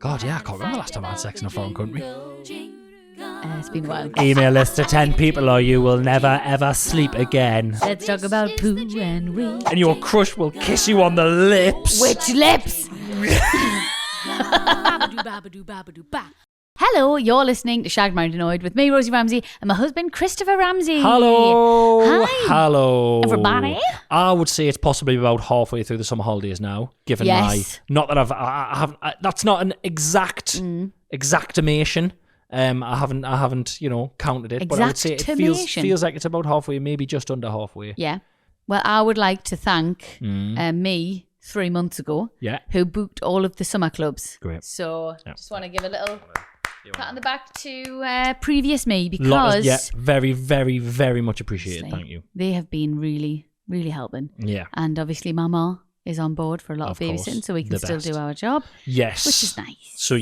God, yeah, I can't remember the last time I had sex in a foreign country. It's been a while. Email this to 10 people or you will never ever sleep again. Let's talk about poo and wee. And your crush will kiss you on the lips. Which lips? Hello, you're listening to Shaggedmarriedannoyed with me, Rosie Ramsey, and my husband, Christopher Ramsey. Hello. Hi. Hello. Everybody. I would say it's possibly about halfway through the summer holidays now, given not that I haven't, that's not an exactimation. I haven't, counted it, but I would say it feels like it's about halfway, maybe just under halfway. Yeah. Well, I would like to thank me 3 months ago, who booked all of the summer clubs. Great. So just want to give a little pat on the back to previous me because very, very, very much appreciated. Thank you. They have been really, really helping. Yeah. And obviously, Mama is on board for a lot of babysitting, so we can still do our job. Yes. Which is nice. So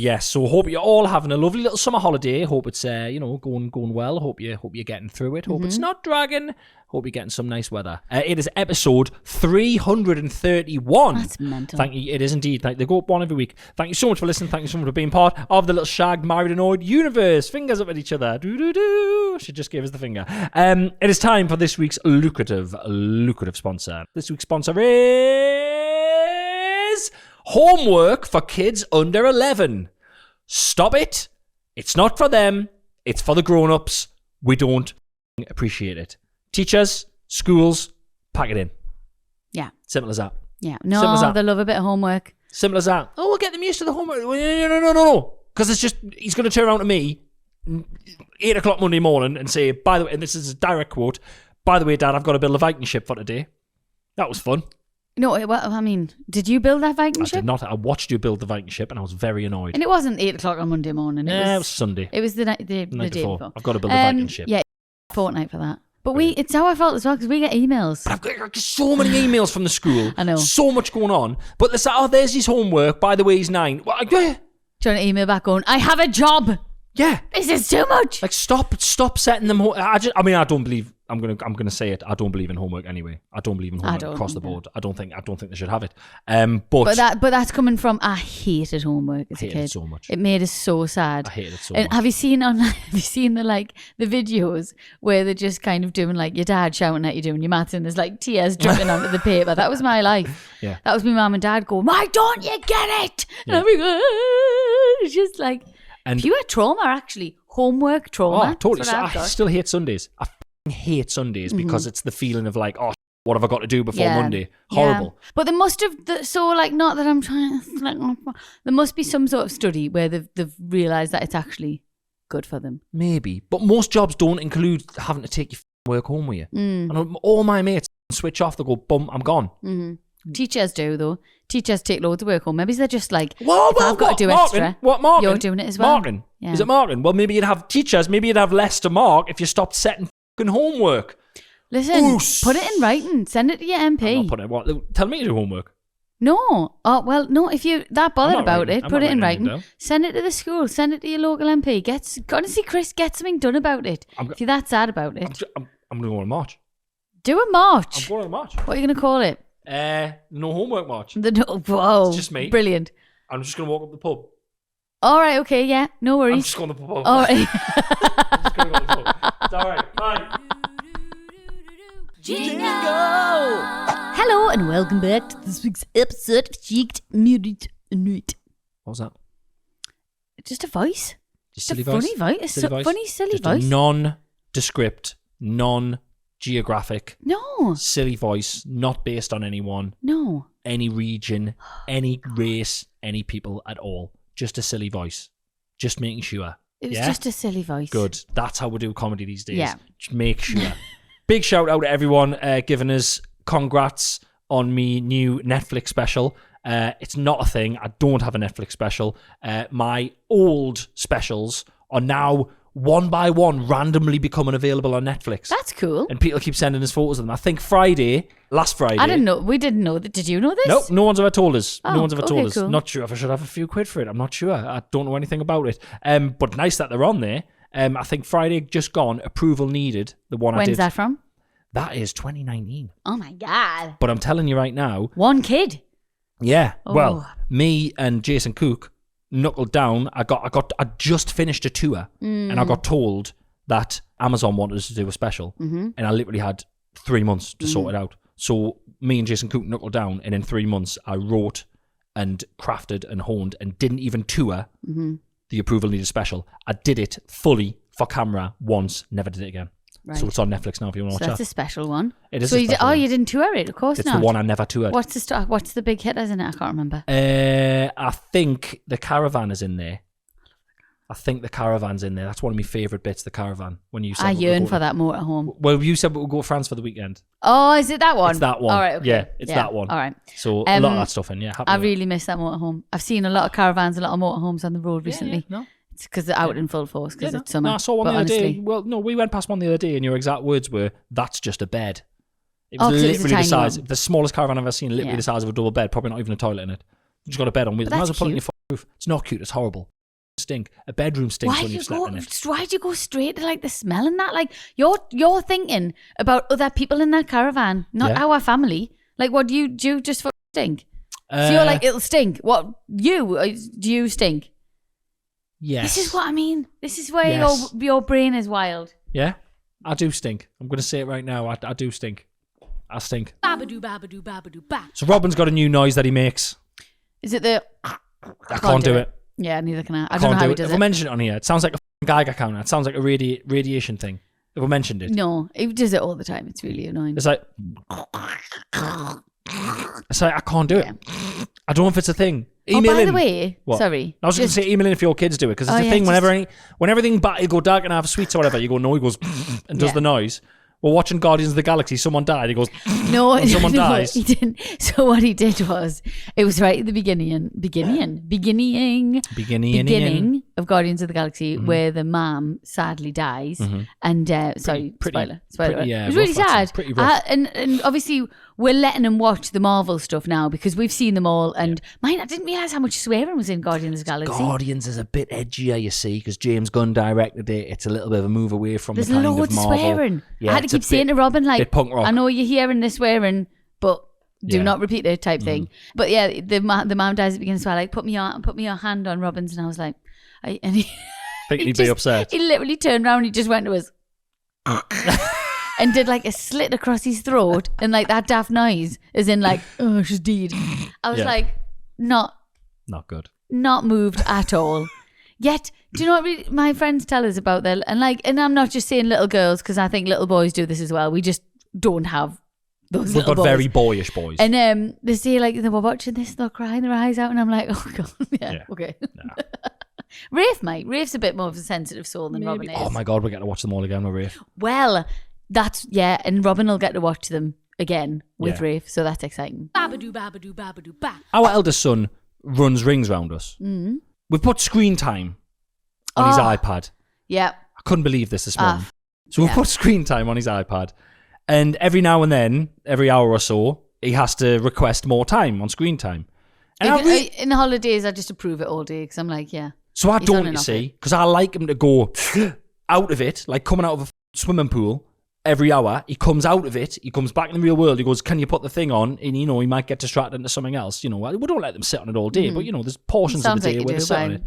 hope you're all having a lovely little summer holiday. Hope it's going well. Hope you're getting through it. Hope it's not dragging. Hope you're getting some nice weather. It is episode 331. That's mental. Thank you. It is indeed. They go up one every week. Thank you so much for listening. Thank you so much for being part of the little Shaggedmarriedannoyed universe. Fingers up at each other. Do. She just gave us the finger. It is time for this week's lucrative sponsor. This week's sponsor is homework for kids under 11. Stop it. It's not for them. It's for the grown-ups. We don't appreciate it. Teachers, schools, pack it in. Yeah. Simple as that. Yeah. No, they love a bit of homework. Simple as that. Oh, we'll get them used to the homework. No. Because it's just, he's going to turn around to me 8 o'clock Monday morning and say, by the way, and this is a direct quote, by the way, Dad, I've got to build a Viking ship for today. That was fun. No, well, I mean, did you build that Viking ship? I did not. I watched you build the Viking ship and I was very annoyed. And it wasn't 8 o'clock on Monday morning. It was Sunday. It was the night day before. I've got to build a Viking ship. Yeah, fortnight for that. But it's our fault as well because we get emails. But I've got so many emails from the school. I know. So much going on. But they say, there's his homework. By the way, he's 9. Well, do you want to email back going, I have a job. Yeah. This is too much. Like, stop setting them. I don't believe. I'm gonna say it. I don't believe in homework anyway. I don't believe in homework across the board. I don't think they should have it. But that's coming from I hated homework as a kid. It so much. It made us so sad. I hated it so and much. Have you seen the videos where they're just kind of doing like your dad shouting at you doing your maths and there's like tears dripping onto the paper? That was my life. Yeah. That was my mum and dad going, why don't you get it? Yeah. And I'm like, it's just like pure trauma actually. Homework trauma. Oh, totally. So I still hate Sundays. I hate Sundays because it's the feeling of like, oh, what have I got to do before Monday? Horrible. Yeah. But there must have, not that I'm trying to, there must be some sort of study where they've realised that it's actually good for them. Maybe. But most jobs don't include having to take your work home with you. And all my mates switch off, they go, boom, I'm gone. Mm-hmm. Teachers do though. Teachers take loads of work home. Maybe they're just like, I've got to do extra. What marking? You're doing it as well. Marking? Yeah. Is it marking? Well, maybe you'd have teachers, maybe you'd have less to mark if you stopped setting fucking homework. Listen, put it in writing. Send it to your MP. I'm not putting it. What? Tell me to do homework. No. Oh, well, no. If you're that bothered about it, put it in writing. Send it to the school. Send it to your local MP. Honestly, Chris, get something done about it. If you're that sad about it. I'm going to go on a march. Do a march. I'm going on a march. What are you going to call it? No homework march. Whoa. It's just me. Brilliant. I'm just going to walk up the pub. All right, okay, yeah, no worries. I'm just going to the pub. All right. I'm just going to go to the pub. It's all right. Bye. Jingle! Hello and welcome back to this week's episode of Shaggedmarriedannoyed. What was that? Just a voice. Just a funny voice. Funny, silly voice. A nondescript, non-geographic, silly voice, not based on anyone, any region, any race, any people at all. Just a silly voice. Just making sure. It was just a silly voice. Good. That's how we do comedy these days. Yeah. Just make sure. Big shout out to everyone giving us congrats on me new Netflix special. It's not a thing. I don't have a Netflix special. My old specials are now one by one randomly becoming available on Netflix. That's cool. And people keep sending us photos of them. I think last Friday. I didn't know. We didn't know that. Did you know this? Nope, no one's ever told us. No one's ever told us. Cool. Not sure if I should have a few quid for it. I'm not sure. I don't know anything about it. But nice that they're on there. I think Friday just gone, approval needed. The one I did. When's that from? That is 2019. Oh my God. But I'm telling you right now. One kid. Yeah. Oh. Well, me and Jason Cook knuckled down. I just finished a tour and I got told that Amazon wanted us to do a special, and I literally had 3 months to sort it out. So me and Jason Cook knuckled down, and in 3 months I wrote and crafted and honed and didn't even tour the Approval Needed special. I did it fully for camera once, never did it again. Right. So it's on Netflix now if you want to watch that's a special one. It is. So you didn't tour it, of course it's not. It's the one I never toured. What's the big hitters in it? I can't remember. I think the caravan is in there. I think the caravan's in there. That's one of my favourite bits, the caravan. When you said I yearn for that motorhome. Well, you said we'll go to France for the weekend. Oh, is it that one? It's that one. All right, okay. Yeah, it's that one. All right. So a lot of that stuff in, yeah. I really miss that motorhome. I've seen a lot of caravans, a lot of motorhomes on the road recently. Yeah, no. It's because they're out in full force because it's summer. No, I saw one the other day. Well, no, we went past one the other day and your exact words were, that's just a bed. It was literally the size, the smallest caravan I've ever seen, literally the size of a double bed, probably not even a toilet in it. You just got a bed on wheels. Might as well put it on your roof. It's not cute, it's horrible. Stink. A bedroom stinks when you've slept in it. Why'd you go straight to like the smell and that? Like you're thinking about other people in that caravan, not our family. Like what do you just for stink? So you're like, it'll stink. What do you stink? Yes. This is what I mean. This is where your brain is wild. Yeah, I do stink. I'm going to say it right now. I do stink. I stink. Babadoo, babadoo, babadoo, ba. So Robin's got a new noise that he makes. Is it the... I can't do it. Yeah, neither can I. I don't know how he does it. If I mention it on here, it sounds like a Geiger counter. It sounds like a radiation thing. If I mentioned it. No, he does it all the time. It's really annoying. It's like... I can't do it. I don't know if it's a thing. Email by in. the way, sorry. I was just going to say email in if your kids do it, because it's a thing when everything go dark and have sweets or whatever, you go, no, he goes and does the noise. We're watching Guardians of the Galaxy, someone died, he goes, no, someone dies. He didn't. So what he did was, it was right at the beginning of Guardians of the Galaxy, where the mom sadly dies, and spoiler. Yeah, it was really sad. Pretty rough. And obviously we're letting him watch the Marvel stuff now because we've seen them all. And I didn't realise how much swearing was in Guardians of the Galaxy. Guardians is a bit edgier, you see, because James Gunn directed it. It's a little bit of a move away from the kind of Marvel. There's loads of swearing. I had to keep saying to Robin, like, punk rock. I know you're hearing the swearing, but do not repeat it type thing. But yeah, the mom dies at the beginning, so I like put me your hand on Robin's, and I was like, and he think he'd be upset. He literally turned around and he just went to us and did like a slit across his throat and like that daft noise, as in like, oh, she's dead. I was like, not good, not moved at all. Yet, do you know what my friends tell us about that? And I'm not just saying little girls, because I think little boys do this as well. We just don't have those little boys. We've got very boyish boys. And they say like they were watching this, they're crying their eyes out, and I'm like, oh god, okay. Nah. Rafe's a bit more of a sensitive soul than Robin is. Oh my god, we're getting to watch them all again with Rafe. Well, that's and Robin will get to watch them again with Rafe, so that's exciting. Babadoo, babadoo, babadoo, ba. Our eldest son runs rings around us. We've put screen time on his iPad. Yeah. I couldn't believe this morning. So we've put screen time on his iPad. And every now and then, every hour or so, he has to request more time on screen time. And in the holidays, I just approve it all day because I'm like, yeah. So I don't, you see, because I like him to go out of it, like coming out of a swimming pool every hour. He comes out of it. He comes back in the real world. He goes, can you put the thing on? And, he might get distracted into something else. We don't let them sit on it all day. But, there's portions of the day where they sit on it.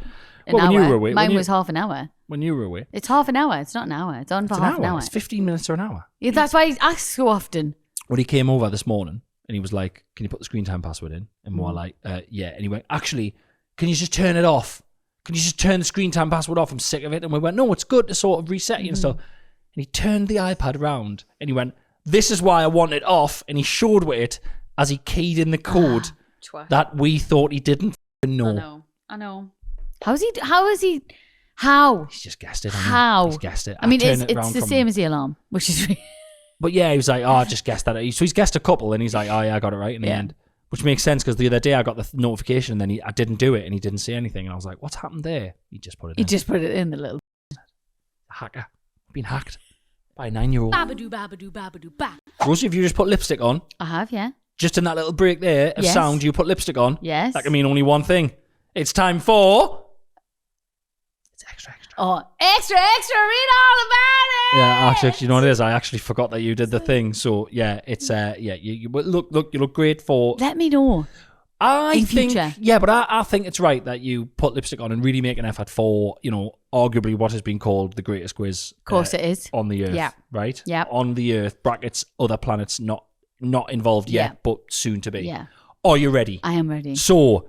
When you were away. Mine was half an hour. When you were away. It's half an hour. It's not an hour. It's on for half an hour. It's 15 minutes or an hour. Yeah, that's why he asks so often. When he came over this morning and he was like, can you put the screen time password in? And we're like, yeah. And he went, actually, can you just turn it off? Can you just turn the screen time password off? I'm sick of it. And we went, no, it's good to sort of reset you and stuff. And he turned the iPad around and he went, this is why I want it off. And he showed with it as he keyed in the code that we thought he didn't know. I know. How is he? How? He's just guessed it. How? He's guessed it. I mean, it's the same as the alarm, which is really... But yeah, he was like, I just guessed that. So he's guessed a couple and he's like, oh yeah, I got it right in the end. Which makes sense because the other day I got the notification and then I didn't do it and he didn't say anything. And I was like, what's happened there? He just put it in. He just put it in, the little... Hacker. Been hacked by a 9-year-old. Babadoo, babadoo, babadoo, ba. Rosie, have you just put lipstick on? I have, yeah. Just in that little break there of sound, you put lipstick on? Yes. That can mean only one thing. It's time for... It's extra. Oh, extra, read all about it! Yeah, actually, you know what it is? I actually forgot that you did the thing. So, yeah, it's... you look great for... Let me know. in future. Yeah, but I think it's right that you put lipstick on and really make an effort for, arguably what has been called the greatest quiz. Of course it is. On the Earth, Yeah. right? Yeah. On the Earth, brackets, other planets not involved yet, but soon to be. Yeah. Are you ready? I am ready. So,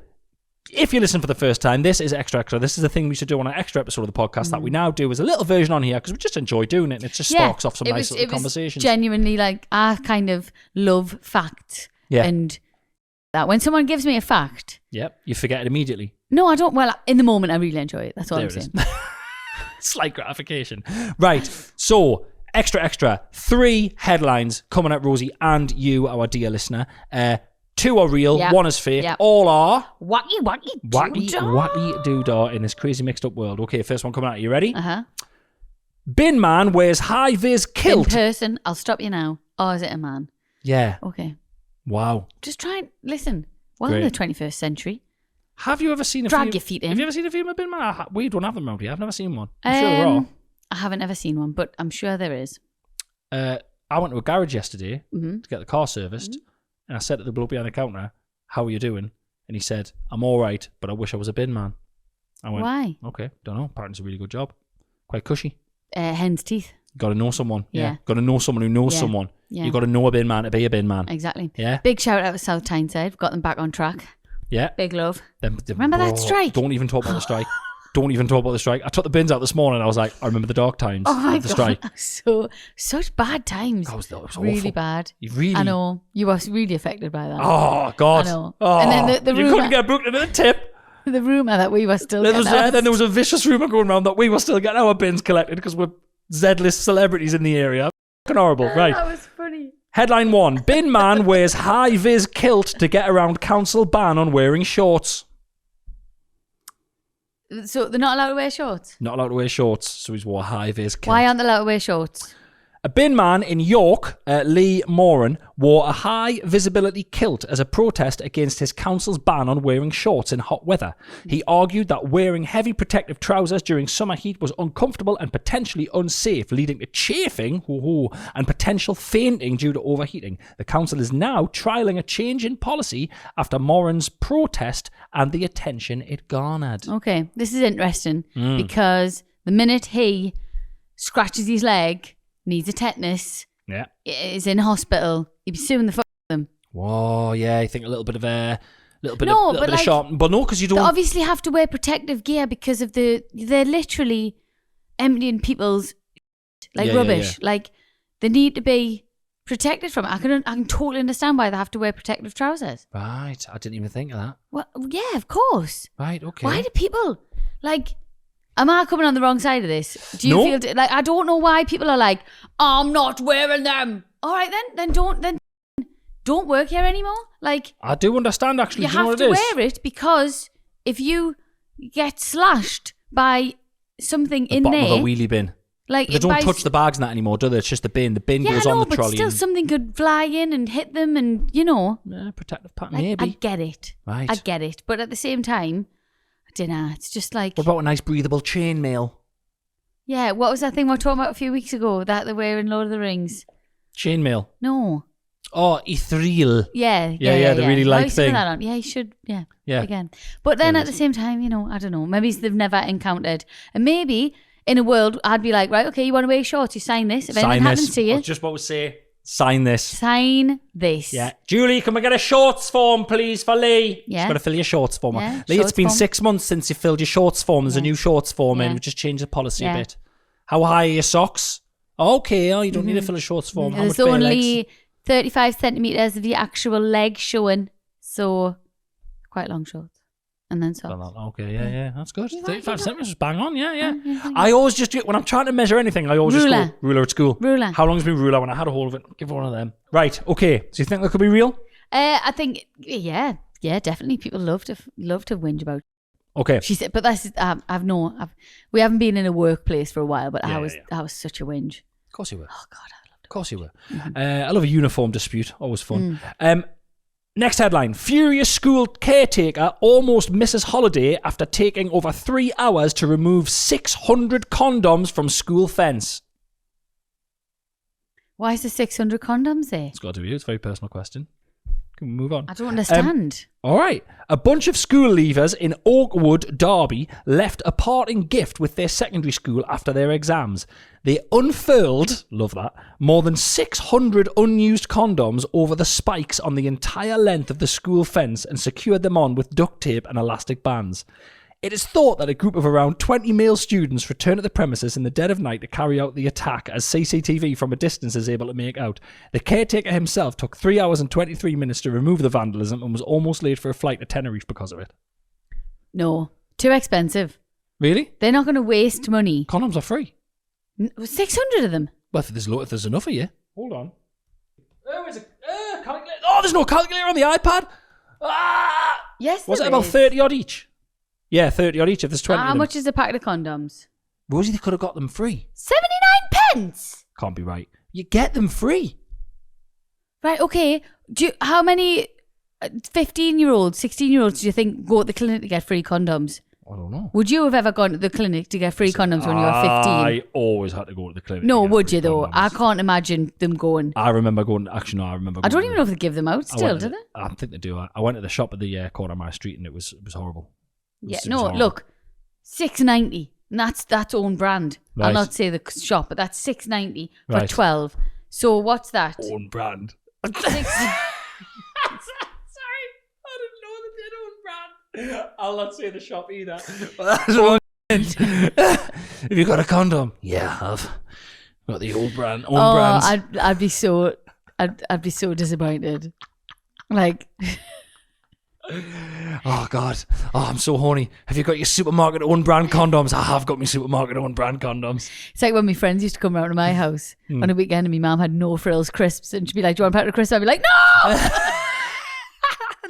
if you listen for the first time, this is extra. This is the thing we should do on an extra episode of the podcast that we now do as a little version on here because we just enjoy doing it and it just sparks off some nice little conversations. Genuinely, like, I kind of love facts. Yeah. And that when someone gives me a fact. Yep. You forget it immediately. No, I don't. Well, in the moment, I really enjoy it. That's all I'm saying. Slight gratification. Right. So, extra. 3 headlines coming at Rosie and you, our dear listener. 2 are real, 1 is fake. All are wacky doodah in this crazy mixed up world. Okay, first one coming out. Are you ready? Uh-huh. Bin man wears high Viz Kilt. In person, I'll stop you now. Or is it a man? Yeah. Okay. Wow. Just try and listen. We're in the 21st century. Have you ever seen a Drag your feet in. Have you ever seen a female bin man? We don't have them around here. I've never seen one. I'm sure there are. I haven't ever seen one, but I'm sure there is. I went to a garage yesterday to get the car serviced, and I said to the bloke behind the counter, "How are you doing?" And he said, "I'm all right, but I wish I was a bin man." I went, "Why?" Okay, don't know. Apparently, it's a really good job. Quite cushy. Hen's teeth. Got to know someone. Yeah. Got to know someone who knows someone. Yeah. You got to know a bin man to be a bin man. Exactly. Yeah. Big shout out to South Tyneside. Got them back on track. Yeah. Big love. Remember that strike? Don't even talk about the strike. Don't even talk about the strike. I took the bins out this morning and I was like, I remember the dark times of the strike. Such bad times. That was really awful. Bad. Really? I know. You were really affected by that. Oh, God. I know. Oh, and then the you rumour, couldn't get booked into the tip. The rumour that we were still then there was a vicious rumour going around that we were still getting our bins collected because we're Z-list celebrities in the area. Fucking horrible. Right. That was funny. Headline 1. Bin man wears high Viz Kilt to get around council ban on wearing shorts. So they're not allowed to wear shorts? Not allowed to wear shorts, so he's wore a high Viz Kilt. Why aren't they allowed to wear shorts? A bin man in York, Lee Moran, wore a high visibility kilt as a protest against his council's ban on wearing shorts in hot weather. He argued that wearing heavy protective trousers during summer heat was uncomfortable and potentially unsafe, leading to chafing and potential fainting due to overheating. The council is now trialling a change in policy after Moran's protest and the attention it garnered. Okay, this is interesting because the minute he scratches his leg, needs a tetanus, is in hospital, he'd be suing the fuck out of them. Whoa, yeah, I think a little bit of a little bit of sharp, but no, because you don't. They obviously have to wear protective gear because of they're literally emptying people's rubbish. Yeah. Like they need to be protected from it. I can totally understand why they have to wear protective trousers. Right, I didn't even think of that. Well, yeah, of course. Right, okay. Why do people Am I coming on the wrong side of this? Do you feel I don't know why people are like, I'm not wearing them. All right, then don't work here anymore. Like, I do understand actually. You have to wear it because if you get slashed by something in bottom there, of a wheelie bin. Like they don't touch the bags and that anymore, do they? It's just the bin. The bin goes on the trolley. But still, something could fly in and hit them, and protective pattern. Like, maybe. I get it. Right. I get it, but at the same time, I don't know. It's just like. What about a nice breathable chainmail? Yeah, what was that thing we were talking about a few weeks ago that they wear in Lord of the Rings? Chainmail. No. Oh, ethereal. Yeah, the really light thing. That on. Yeah, you should. Yeah. Again, but But then at the same time, I don't know. Maybe they've never encountered, and maybe in a world, I'd be like, right, okay, you want to wear shorts? You sign this. If anything happens to you, I was just about to say, sign this. Sign this. Yeah, Julie, can we get a shorts form, please, for Lee? Yeah, she's got to fill your shorts form. Yeah, Lee, shorts it's been form. 6 months since you filled your shorts form. There's a new shorts form in. We just changed the policy a bit. How high are your socks? Okay, you don't need to fill a shorts form. How much There's bare only legs? 35 centimeters of the actual leg showing, so quite long shorts. And then socks. Okay, yeah, that's good. You 35 centimeters is bang on, yeah. Yeah. I always just do when I'm trying to measure anything. I always Ruler. just go ruler at school. Ruler. How long's been ruler? When I had a hold of it, give one of them. Right. Okay. So you think that could be real? I think, yeah, definitely. People love to whinge about. Okay. She said, but that's we haven't been in a workplace for a while, but Yeah, I was such a whinge. Of course you were. Oh God, I loved it. Of course you were. Mm-hmm. I love a uniform dispute. Always fun. Next headline. Furious school caretaker almost misses holiday after taking over 3 hours to remove 600 condoms from school fence. Why is there 600 condoms there? It's got to be. It's a very personal question. Can we move on? I don't understand. All right. A bunch of school leavers in Oakwood, Derby, left a parting gift with their secondary school after their exams. They unfurled, love that, more than 600 unused condoms over the spikes on the entire length of the school fence and secured them on with duct tape and elastic bands. It is thought that a group of around 20 male students returned to the premises in the dead of night to carry out the attack, as CCTV from a distance is able to make out. The caretaker himself took 3 hours and 23 minutes to remove the vandalism and was almost late for a flight to Tenerife because of it. No. Too expensive. Really? They're not going to waste money. Condoms are free. 600 of them. Well, if there's enough of you. Hold on. Calculator. Oh, there's no calculator on the iPad. Ah! Yes, Was it about 30 odd each? Yeah, 30 odd each if there's 20 of How them. much is a packet of condoms? Rosie, they could have got them free. 79p. Can't be right. You get them free. Right, okay. How many 15-year-olds, 16-year-olds do you think go to the clinic to get free condoms? I don't know. Would you have ever gone to the clinic to get free condoms when you were 15? I always had to go to the clinic. No, to get would free you though? condoms. I can't imagine them going. I remember going. Actually, no, I remember. I don't going even know if they give them out still, do they? I think they do. I went to the shop at the corner of my street and it was horrible. Yeah, It was no, horrible. look, $6.90. And that's own brand. Right. I'll not say the shop, but that's $6.90 for Right. 12. So what's that? Own brand. Six- Sorry, I didn't know that they had own brand. I'll not say the shop either. That's what I meant. Have you got a condom? Yeah, I have. Got the old brand. Own brands. I'd be so disappointed. Like, Oh God. Oh, I'm so horny. Have you got your supermarket own brand condoms? I have got my supermarket own brand condoms. it's like when my friends used to come around to my house on a weekend and my mum had no frills crisps and she'd be like, do you want a packet of crisps? I'd be like, no!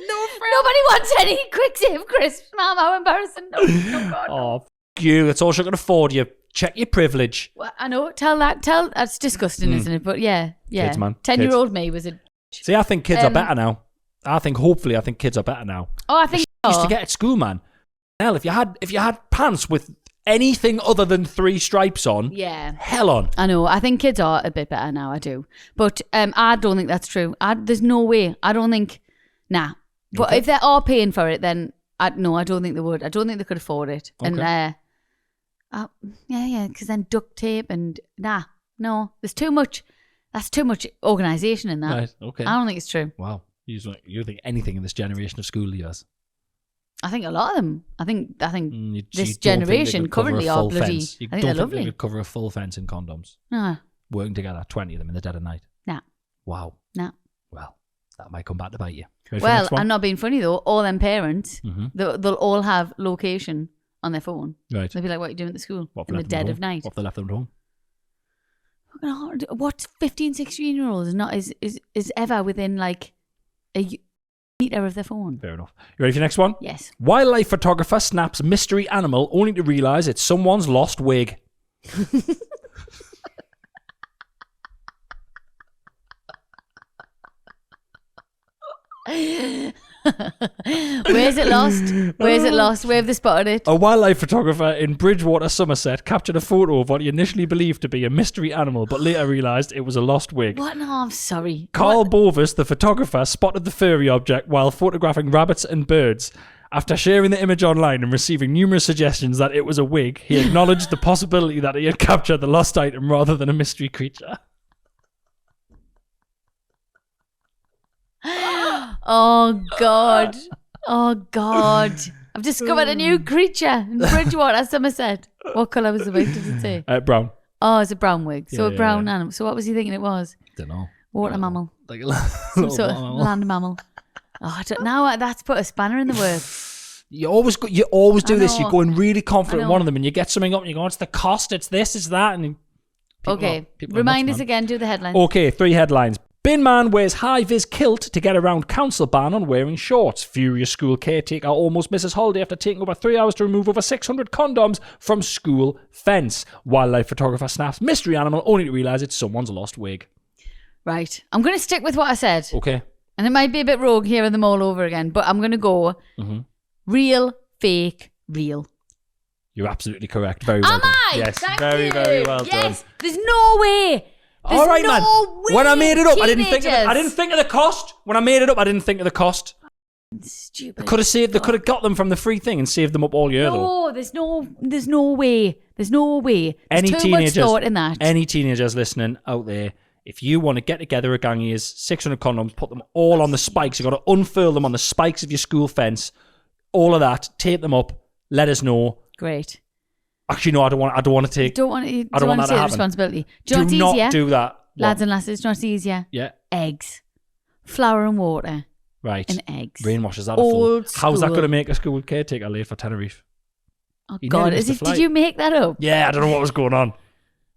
No frills. Nobody wants any quick save crisps, mum. How embarrassing. No, God, no. Oh, f- you. That's all she can afford. You check your privilege. Well, I know. Tell that's disgusting, isn't it? But yeah. Kids, man. 10-year-old me was a... See, I think kids are better now. Hopefully kids are better now. Oh, I think Used to get at school, man. Hell, if you had pants with anything other than 3 stripes on, yeah. hell on. I know. I think kids are a bit better now. I do, but I don't think that's true. There's no way. I don't think. Nah. But Okay. if they are paying for it, then I don't think they would. I don't think they could afford it. Okay. And yeah, because then duct tape and no, there's too much. That's too much organisation in that. Right. Okay. I don't think it's true. Wow. You think anything in this generation of school leaders? I think a lot of them. I think So this you don't think they generation could cover currently a are full bloody. fence? You I think don't they're think they lovely. could cover a full fence in condoms, Nah, working together, 20 of them in the dead of night? nah, Wow. nah. Well, that might come back to bite you. Ready for the Well, next one? I'm not being funny though. All them parents, Mhm. they'll all have location on their phone. Right. They'll be like, "What are you doing at the school What, in the left them at dead home? of night?" What if they left them at home? Fucking hard. What 15, 16-year-olds is ever within like a meter of their phone? Fair enough. You ready for the next one? Yes. Wildlife photographer snaps mystery animal only to realise it's someone's lost wig. Where's it lost? Where's it lost? Where have they spotted it? A wildlife photographer in Bridgewater, Somerset, captured a photo of what he initially believed to be a mystery animal, but later realised it was a lost wig. What? No, I'm sorry. Carl Bovis, the photographer, spotted the furry object while photographing rabbits and birds. After sharing the image online and receiving numerous suggestions that it was a wig, he acknowledged the possibility that he had captured the lost item rather than a mystery creature. Oh God. Oh God. I've discovered a new creature in Bridgewater, Somerset. What colour was the wig? Did it say? Brown. Oh, it's a brown wig. So Yeah, a brown yeah. animal. So what was he thinking it was? Don't know. Water mammal. Like a Some little sort of mammal. land mammal. Oh, I don't know. That's put a spanner in the works. You always do I this. know. You go in really confident I in know. one of them, and you get something up, and you go, "It's the cost. It's this. It's that." And Okay. people are Remind nuts, us man. again. Do the headlines. Okay, 3 headlines. Bin man wears high vis kilt to get around council ban on wearing shorts. Furious school caretaker almost misses holiday after taking over 3 hours to remove over 600 condoms from school fence. Wildlife photographer snaps mystery animal only to realise it's someone's lost wig. Right. I'm going to stick with what I said. Okay. And it might be a bit rogue hearing them all over again, but I'm going to go real, fake, real. You're absolutely correct. Very well Am done. I? Yes, Thank very, you. very well done. Yes. There's no way. All right, man. way When I made it up, I didn't think teenagers. of the cost. When I made it up, I didn't think of the cost. Stupid. They could have got them from the free thing and saved them up all year, though. No, there's no way. There's too much thought in that. Any teenagers listening out there, if you want to get together a gang of years, 600 condoms, put them all on the spikes. You've got to unfurl them on the spikes of your school fence. All of that. Tape them up. Let us know. Great. Actually, no, I don't want to take. Don't want to that to take the happen. responsibility. Do not do that. Lads and lasses, do you know what's easier? Yeah. Eggs. Flour and water. Right. And eggs. Brainwashes that Old full. How's that school. going to make a school caretaker late for Tenerife? Oh, He God. nearly missed the Did flight. you make that up? Yeah, I don't know what was going on.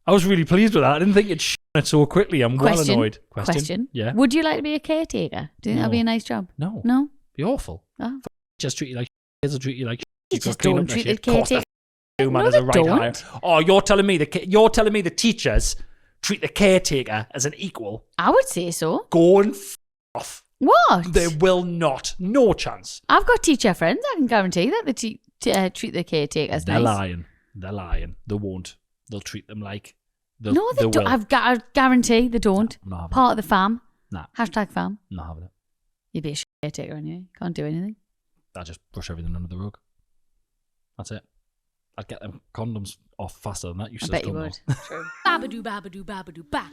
I was really pleased with that. I didn't think you'd it so quickly. I'm well annoyed. Question. Yeah. Would you like to be a caretaker? Do you think that'd be a nice job? No. No? Be awful. Oh. Just treat you like kids will treat you like You You've got just to clean don't up their treat the shit. Of course, caretaker. man, No, as they a right don't. hire. Oh, you're telling me the teachers treat the caretaker as an equal? I would say so. Go and off. What? They will not. No chance. I've got teacher friends. I can guarantee that they treat the caretakers They're nice. lying. They're lying. They won't. They'll treat them like. No, they don't. will. I guarantee they don't. I'm not having Part of the fam. Nah. Hashtag fam. I'm not having it. You'd be a caretaker anyway. Can't do anything. I just brush everything under the rug. That's it. I'd get them condoms off faster than that. You I bet you would. True. Babadoo, babadoo, babadoo, ba.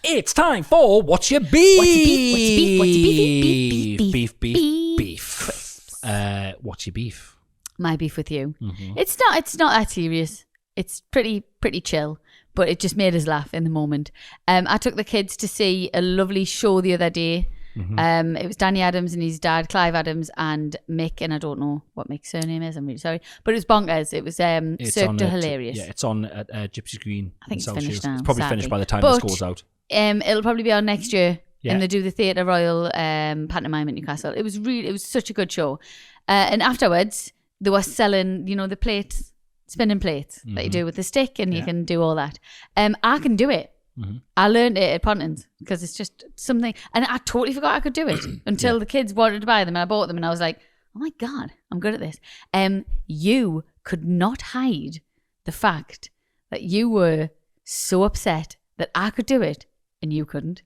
It's time for What's Your Beef? What's your beef? What's your beef? What's your beef? Beef. What's your beef? My beef with you. Mm-hmm. It's not that serious. It's pretty chill, but it just made us laugh in the moment. I took the kids to see a lovely show the other day. Mm-hmm. It was Danny Adams and his dad, Clive Adams, and Mick, and I don't know what Mick's surname is. I'm really sorry, but it was bonkers. It was Cirque du Hilarious. Yeah, it's on at Gypsy's Green. I think in it's South finished Shields. now, It's probably sadly. finished by the time But, this goes out. It'll probably be on next year, Yeah. and they do the Theatre Royal pantomime at Newcastle. It was such a good show, and afterwards they were selling, the plates, spinning plates that you do with the stick, and you Yeah. can do all that. I can do it. Mm-hmm. I learned it at Pontins because it's just something, and I totally forgot I could do it until the kids wanted to buy them, and I bought them, and I was like, oh my God, I'm good at this. You could not hide the fact that you were so upset that I could do it and you couldn't.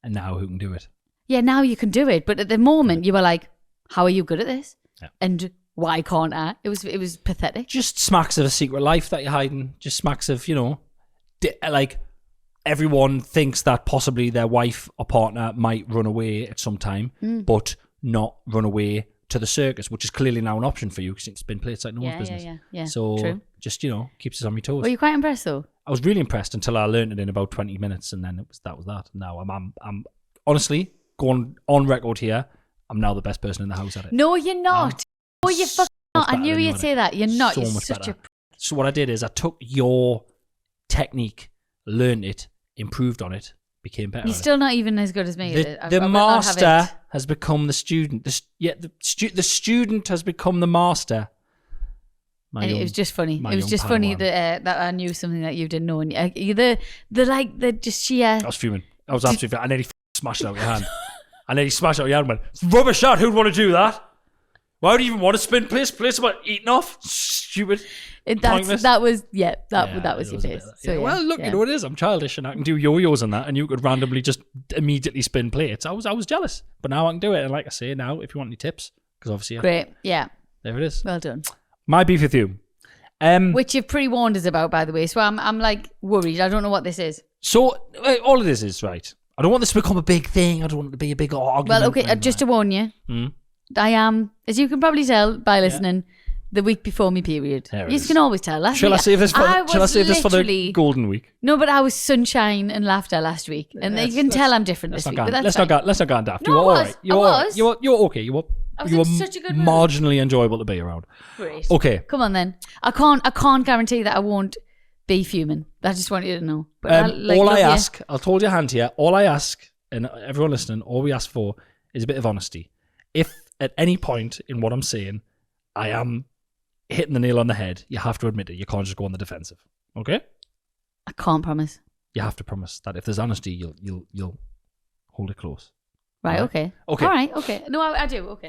And now who can do it? Yeah, now you can do it, but at the moment you were like, how are you good at this? Yeah. And why can't I? It was pathetic. Just smacks of a secret life that you're hiding. Just smacks of, like everyone thinks that possibly their wife or partner might run away at some time, but not run away to the circus, which is clearly now an option for you because it's been plates like no one's business. Yeah. So True. just, keeps us on my toes. Were you quite impressed though? I was really impressed until I learned it in about 20 minutes, and then that was that. Now I'm honestly going on record here. I'm now the best person in the house at it. No, you're not. No, you're fucking not. I better knew than you you'd at say it. that. You're not. So You're much such better. So what I did is I took your technique, learned it, improved on it, became better. You're at still not even as good as me. it. I The will not have master it. has become the student. The student has become the master. And it was just funny. my It was young just funny Padawan. that I knew something that you didn't know. And the just sheer. I was fuming. I was absolutely fuming. I nearly smashed it out of your hand. I nearly smashed it out of your hand and went, it's rubbish that. Who'd want to do that? Why would you even want to spin place about eating off? Stupid. Pointless. That was your it face. a bit- So, yeah. Well, look, yeah. you know what it is. I'm childish and I can do yo-yos and that, and you could randomly just immediately spin plates. I was jealous, but now I can do it. And like I say, now if you want any tips, because obviously, Great. Yeah. there it is. Well done. My beef with you. Which you've pre-warned us about, by the way. So I'm like worried. I don't know what this is. So all it is right. I don't want this to become a big thing. I don't want it to be a big argument. Well, okay. Just to warn you, I am, as you can probably tell by listening, the week before me period. There it You is. can always tell. Last Shall I week, save this for? Shall I save this for the literally- golden week? No, but I was sunshine and laughter last week, and you can tell I'm different this week. But that's fine. Let's not go daft. No, You were I all was. right. You I were all right. was. You were okay. You were. I was you in were such a good mood. marginally enjoyable to be around. Great. Okay. Come on then. I can't guarantee that I won't be fuming. I just want you to know. But All I love you. ask, I'll hold your hand here. All I ask, and everyone listening, all we ask for is a bit of honesty. If at any point in what I'm saying, I am hitting the nail on the head, you have to admit it. You can't just go on the defensive. Okay? I can't promise. You have to promise that if there's honesty, you'll hold it close. Right, Right. okay. Okay. All right, okay. No, I do, okay.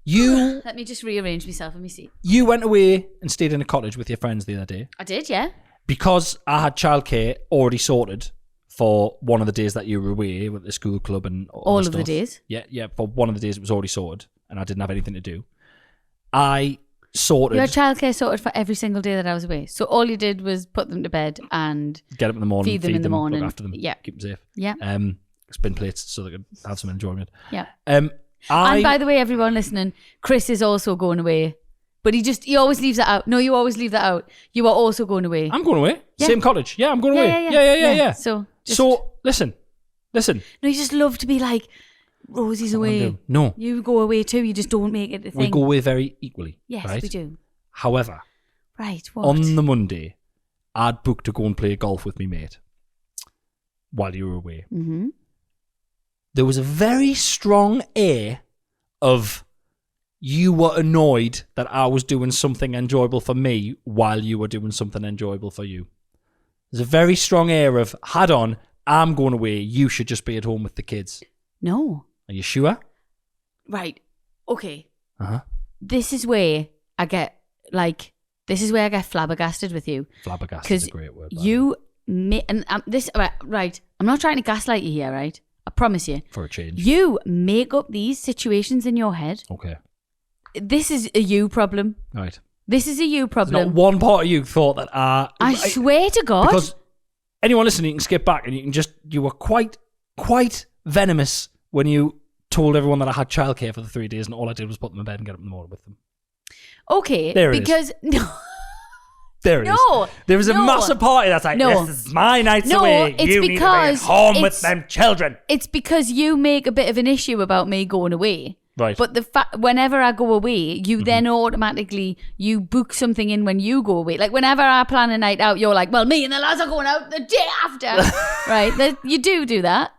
You Let me just rearrange myself in my seat. you went away and stayed in a cottage with your friends the other day. I did, yeah. because I had childcare already sorted for one of the days that you were away with the school club and all of stuff. the days. Yeah. For one of the days it was already sorted, and I didn't have anything to do. I sorted. You had childcare sorted for every single day that I was away. So all you did was put them to bed and get up in the morning, feed them in the morning, look after them, yeah, keep them safe. Yeah. Spin plates so they could have some enjoyment. Yeah. And by the way, everyone listening, Chris is also going away. But he always leaves that out. No, you always leave that out. You are also going away. I'm going away. Yeah. Same cottage. Yeah, I'm going away. Yeah. So listen. No, you just love to be like, Rosie's away. No. You go away too. You just don't make it a thing. We go away very equally. Yes, right? we do. However, right, what? on the Monday, I'd booked to go and play golf with me mate while you were away. Mm-hmm. There was a very strong air of you were annoyed that I was doing something enjoyable for me while you were doing something enjoyable for you. There's a very strong air of, head on, I'm going away, you should just be at home with the kids. No. Are you sure? Right. Okay. Uh-huh. This is where I get flabbergasted with you. Flabbergasted is a great word. You right. I'm not trying to gaslight you here, right? I promise you. For a change. You make up these situations in your head. Okay. This is a you problem. Right. This is a you problem. There's not one part of you thought that I swear to God. Because anyone listening, you can skip back and you were quite venomous when you told everyone that I had childcare for the 3 days and all I did was put them in bed and get up in the morning with them. Okay. There it because is. There it is. There was a massive party that's like, this is my nights away. It's you because need to be at home with them children. It's because you make a bit of an issue about me going away. Right. But whenever I go away, you then automatically, you book something in when you go away. Like whenever I plan a night out, you're like, well, me and the lads are going out the day after. Right? You do that.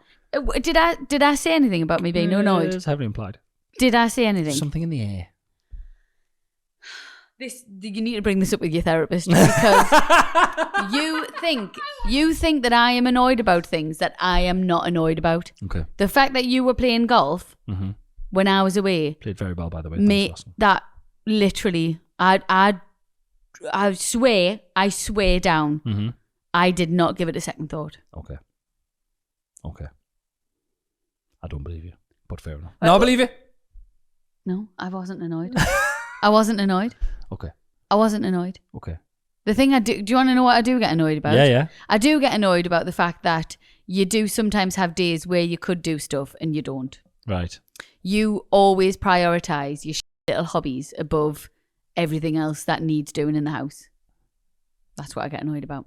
Did I say anything about me being annoyed? It's heavily implied. Did I say anything? Something in the air. You need to bring this up with your therapist because you think that I am annoyed about things that I am not annoyed about. Okay. The fact that you were playing golf when I was away played very well, by the way. That literally, I swear down, I did not give it a second thought. Okay. I don't believe you, but fair enough. No, I believe you. No, I wasn't annoyed. I wasn't annoyed. Okay. I wasn't annoyed. Okay. The thing do you want to know what I do get annoyed about? Yeah. I do get annoyed about the fact that you do sometimes have days where you could do stuff and you don't. Right. You always prioritise your little hobbies above everything else that needs doing in the house. That's what I get annoyed about.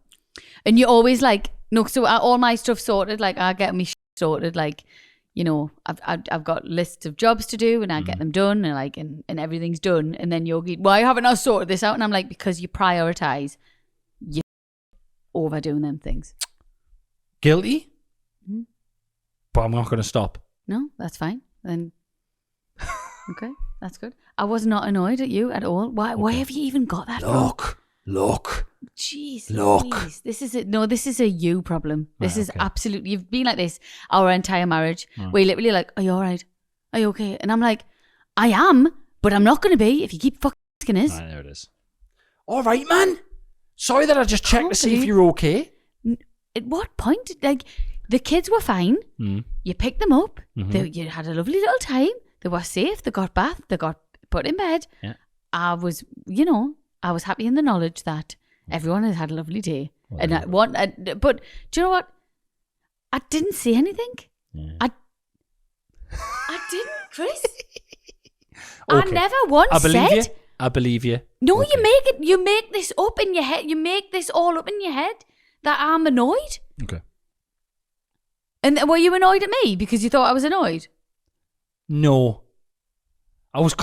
And you always so all my stuff sorted, I get me sorted, I've got lists of jobs to do and I get them done and everything's done. And then you'll get, why haven't I sorted this out? And I'm like, because you prioritise you over doing them things. Guilty? But I'm not going to stop. No, that's fine. Then, okay, that's good. I was not annoyed at you at all. Why have you even got that from? Look. Jeez, look. Louise. This is a you problem. This is okay. absolutely, you've been like this our entire marriage. Where you're literally like, are you all right? Are you okay? And I'm like, I am, but I'm not going to be if you keep fucking asking us. Right, there it is. All right, man. Sorry that I just checked to see if you're okay. At what point? The kids were fine. You picked them up. You had a lovely little time. They were safe. They got bath. They got put in bed. Yeah. I was happy in the knowledge that everyone had a lovely day. Well, But do you know what? I didn't say anything. Yeah. I didn't, Chris. Okay. I never once said. I believe you. No, okay. you make this up in your head. You make this all up in your head that I'm annoyed. Okay. And were you annoyed at me because you thought I was annoyed? No. I was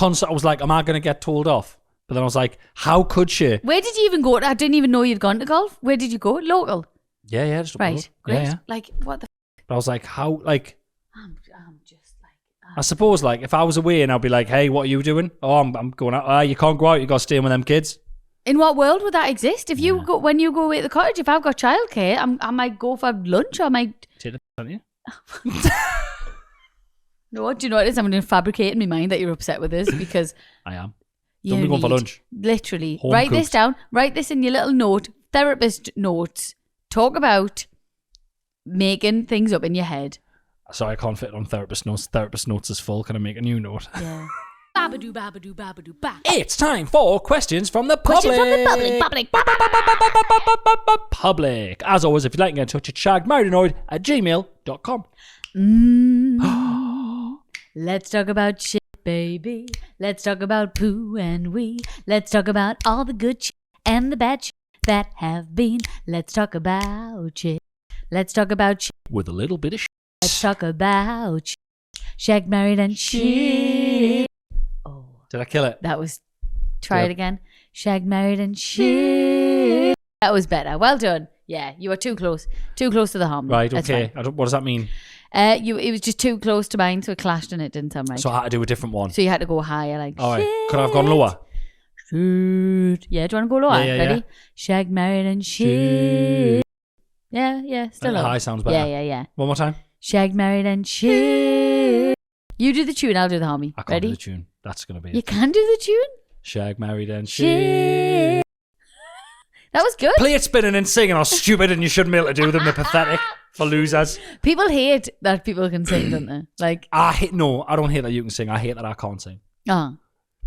like, am I going to get told off? But then I was like, how could she? Where did you even go? I didn't even know you'd gone to golf. Where did you go? Local? Yeah. Just up the Right. road. Great. Yeah. Like, what the But I was like, how, I'm just like... I suppose, if I was away and I'd be like, hey, what are you doing? Oh, I'm going out. You can't go out. You got to stay in with them kids. In what world would that exist? If you go, when you go away at the cottage, if I've got childcare, I might go for lunch or I might... Take it, don't you? No, do you know what it is? I'm going to fabricate in my mind that you're upset with this because... I am. You Don't be going for lunch. Literally. Home Write this cooked. down. Write this in your little note. therapist notes talk about making things up in your head? Sorry, I can't fit it on therapist notes. Therapist notes is full. Can I make a new note? Yeah. Babadoo, babadoo, babadoo, ba. It's time for questions from the public. Public. As always, if you'd like to get in touch, it's shaggedmarriedannoyed@gmail.com. Let's talk about shit, baby. Let's talk about poo and wee. Let's talk about all the good shit and the bad shit that have been. Let's talk about shit. Let's talk about shit. With a little bit of shit. Let's talk about shit. Shagged, married, and shit. Oh, Did I kill it? that was. Try it again. Shagged, married, and shit. That was better. Well done. Yeah, you were too close. Too close to the harmony. Right, That's okay. fine. What does that mean? It was just too close to mine, so it clashed and it didn't sound right. So I had to do a different one. So you had to go higher, like. All right. Shit. Could I have gone lower? Shit. Yeah, do you want to go lower? Yeah, Ready? yeah. Shagged, married, and shit. Yeah, still lower. High sounds better. Yeah. One more time. Shagged, married, and shit. You do the tune, I'll do the harmony. I can't Ready? do the tune. That's going to be You it. can do the tune? Shag, married, and Shit. shit. That was good. Plate spinning and singing are stupid and you shouldn't be able to do them. They're pathetic for losers. People hate that people can sing, don't they? Like, I don't hate that you can sing. I hate that I can't sing. oh.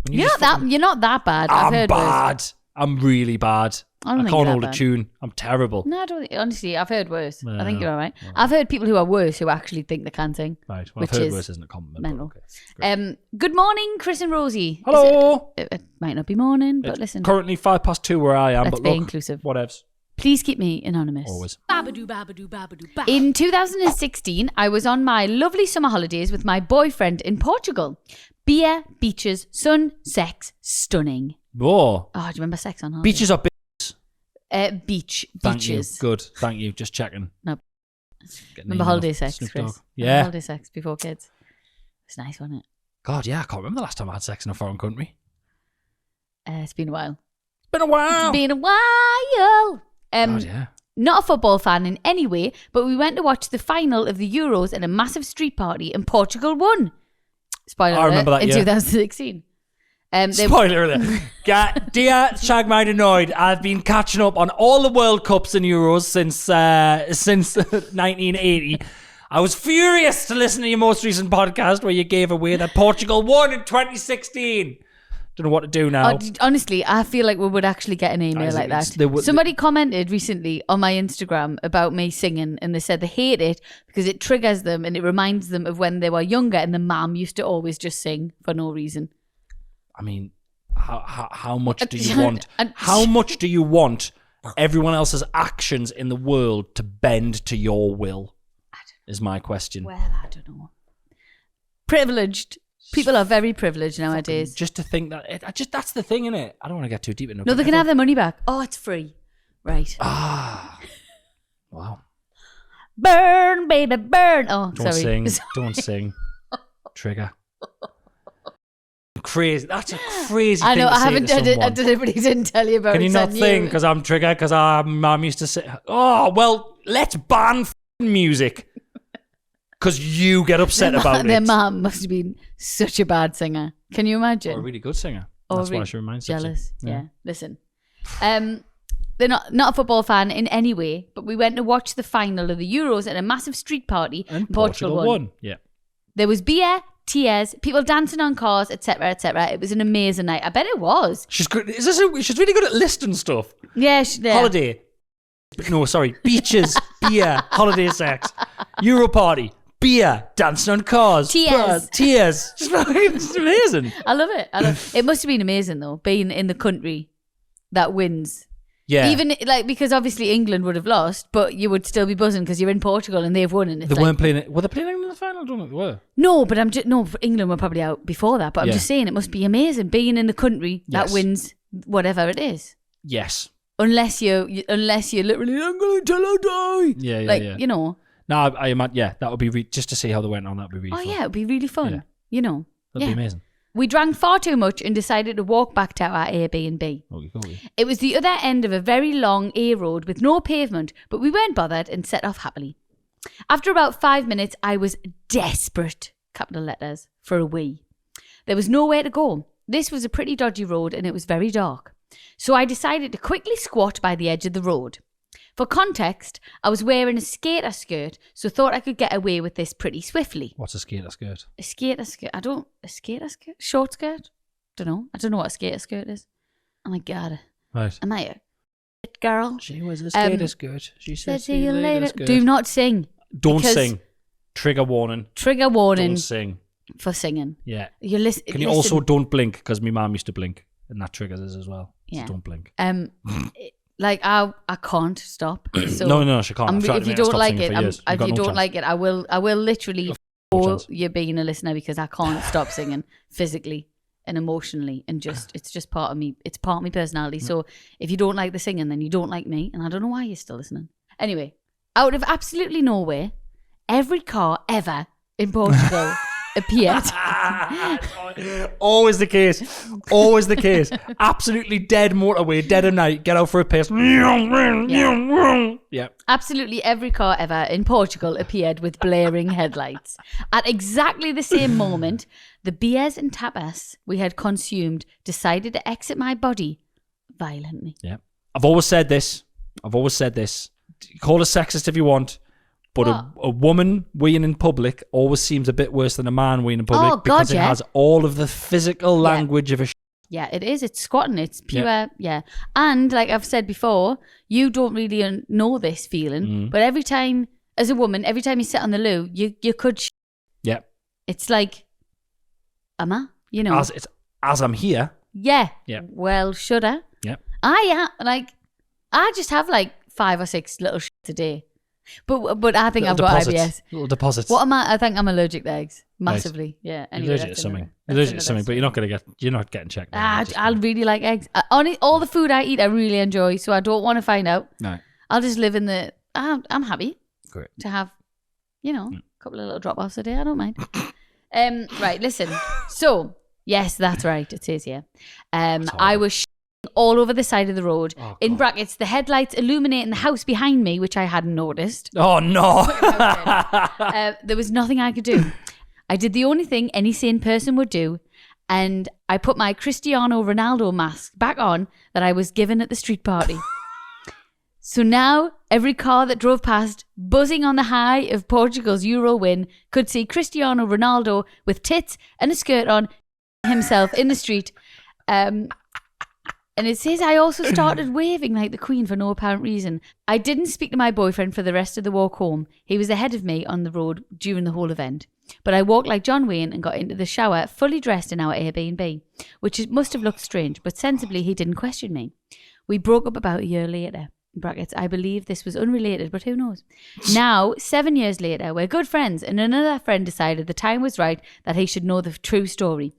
When you You're just not that bad. I've I'm heard worse. bad. I'm really bad. I don't I think can't you're hold that a bad. tune. I'm terrible. No, I don't. Honestly, I've heard worse. I think Well, you're all right. I've heard people who are worse who actually think they can sing. Right. Well, Which I've heard is worse isn't a compliment. mental. But okay. Good morning, Chris and Rosie. Hello. It might not be morning, but It's listen. currently 2:05 where I am, Let's but be look, inclusive. whatevs. Please keep me anonymous. Always. Babadoo, babadoo, babadoo, ba. In 2016, I was on my lovely summer holidays with my boyfriend in Portugal. Beer, beaches, sun, sex, stunning. Oh. Oh, do you remember sex on holiday? Beaches are big. Beaches. Thank you. Good. Thank you. Just checking. No. Getting Remember email holiday off sex, Snoop Chris? Dogg. Remember Yeah. holiday sex before kids. It's nice, wasn't it? God, yeah. I can't remember the last time I had sex in a foreign country. It's been a while. Been a while. It's been a while. God, yeah. Not a football fan in any way, but we went to watch the final of the Euros at a massive street party and Portugal won. Spoiler I remember alert, that, in yeah. 2016. Spoiler alert. Dear Shaggedmarried, I've been catching up on all the World Cups and Euros since 1980. I was furious to listen to your most recent podcast where you gave away that Portugal won in 2016. Don't know what to do now. Honestly, I feel like we would actually get an email like that. Somebody commented recently on my Instagram about me singing, and they said they hate it because it triggers them and it reminds them of when they were younger and the mum used to always just sing for no reason. I mean, how much do you want? How much do you want everyone else's actions in the world to bend to your will? Is my question. Well, I don't know. Privileged. People are very privileged nowadays. Just to think that, that's the thing, innit? I don't want to get too deep into it. No, they can have their money back. Oh, it's free. Right. Ah. Wow. Burn, baby, burn. Oh, Don't sorry. sing. Don't sing. Trigger. Crazy. That's a crazy thing I know, to I say haven't to done it. someone. Deliberately didn't tell you about it. Can you not sing because I'm triggered? Because our mum used to say, oh, well, let's ban f***ing music. Because you get upset about it. Their mum must have been such a bad singer. Can you imagine? Or a really good singer. Or That's why really she reminds jealous. you. Yeah. Listen. They're not a football fan in any way, but we went to watch the final of the Euros at a massive street party. And Portugal won. Yeah. There was beer, tears, people dancing on cars, etc., etc. It was an amazing night. I bet it was. She's good. She's really good at listing stuff. Yeah. Holiday. No, sorry. Beaches, beer, holiday sex, Euro party, beer, dancing on cars, Tears. tears. It's amazing. I love it. It must have been amazing though, being in the country that wins. Yeah. Even like because obviously England would have lost, but you would still be buzzing because you're in Portugal and they've won. And it's They like, weren't playing it. Were they playing England in the final? I don't think they were. no, but England were probably out before that. But I'm Yeah. just saying it must be amazing being in the country that Yes. wins whatever it is. Yes. Unless you're literally, I'm going to tell her die. Yeah, yeah, like, yeah. you know. No, I imagine, yeah, that would be, just to see how they went on, that would be really Oh, fun. yeah, it'd be really fun. Yeah. You know. That'd be amazing. We drank far too much and decided to walk back to our Airbnb. Okay. It was the other end of a very long A road with no pavement, but we weren't bothered and set off happily. After about 5 minutes, I was desperate, capital letters, for a wee. There was nowhere to go. This was a pretty dodgy road and it was very dark. So I decided to quickly squat by the edge of the road. For context, I was wearing a skater skirt, so thought I could get away with this pretty swiftly. What's a skater skirt? A skater skirt? A skater skirt? Short skirt? Don't know. I don't know what a skater skirt is. Oh my God. Right. Am I a girl? She was a skater skirt. She said, see you later. Do not sing. Don't sing. Trigger warning. Trigger warning. Don't sing. For singing. Yeah. Can you also don't blink, because my mum used to blink, and that triggers us as well. Yeah. So don't blink. Like I can't stop. So No, she can't. if you don't like it, I will literally for you being a listener, because I can't stop singing physically and emotionally, and it's just part of me. It's part of my personality. So if you don't like the singing, then you don't like me, and I don't know why you're still listening. Anyway, out of absolutely nowhere, every car ever in Portugal appeared. Always the case. Always the case. Absolutely dead motorway, dead of night. Get out for a piss. Yeah. Absolutely every car ever in Portugal appeared with blaring headlights. At exactly the same moment, the beers and tapas we had consumed decided to exit my body violently. Yeah. I've always said this. Call us sexist if you want. But a woman weeing in public always seems a bit worse than a man weeing in public, because it has all of the physical language of a Yeah, it is. It's squatting. It's pure, yeah. And like I've said before, you don't really know this feeling, but every time, as a woman, every time you sit on the loo, you could Yeah. It's like, am I? You know. As I'm here. Yeah. Yeah. Well, should I? Yeah. I just have like 5 or 6 little shits a day. But I think I've got IBS. Little deposits. What am I? I think I'm allergic to eggs. Massively. Right. Yeah. Anyway, allergic to something. Allergic to something, but you're not getting checked. I really like eggs. All the food I eat, I really enjoy. So I don't want to find out. No. I'll just live in the. I'm happy. Great. To have, a couple of little drop offs a day. I don't mind. Right. Listen. So yes, that's right. It says here. I was all over the side of the road. Oh, in brackets, the headlights illuminating the house behind me, which I hadn't noticed. Oh no. There was nothing I could do. I did the only thing any sane person would do, and I put my Cristiano Ronaldo mask back on that I was given at the street party. So now every car that drove past, buzzing on the high of Portugal's Euro win, could see Cristiano Ronaldo with tits and a skirt on himself in the street. And it says I also started waving like the Queen for no apparent reason. I didn't speak to my boyfriend for the rest of the walk home. He was ahead of me on the road during the whole event. But I walked like John Wayne and got into the shower fully dressed in our Airbnb, which must have looked strange, but sensibly he didn't question me. We broke up about a year later. In brackets, I believe this was unrelated, but who knows? Now, 7 years later, we're good friends, and another friend decided the time was right that he should know the true story.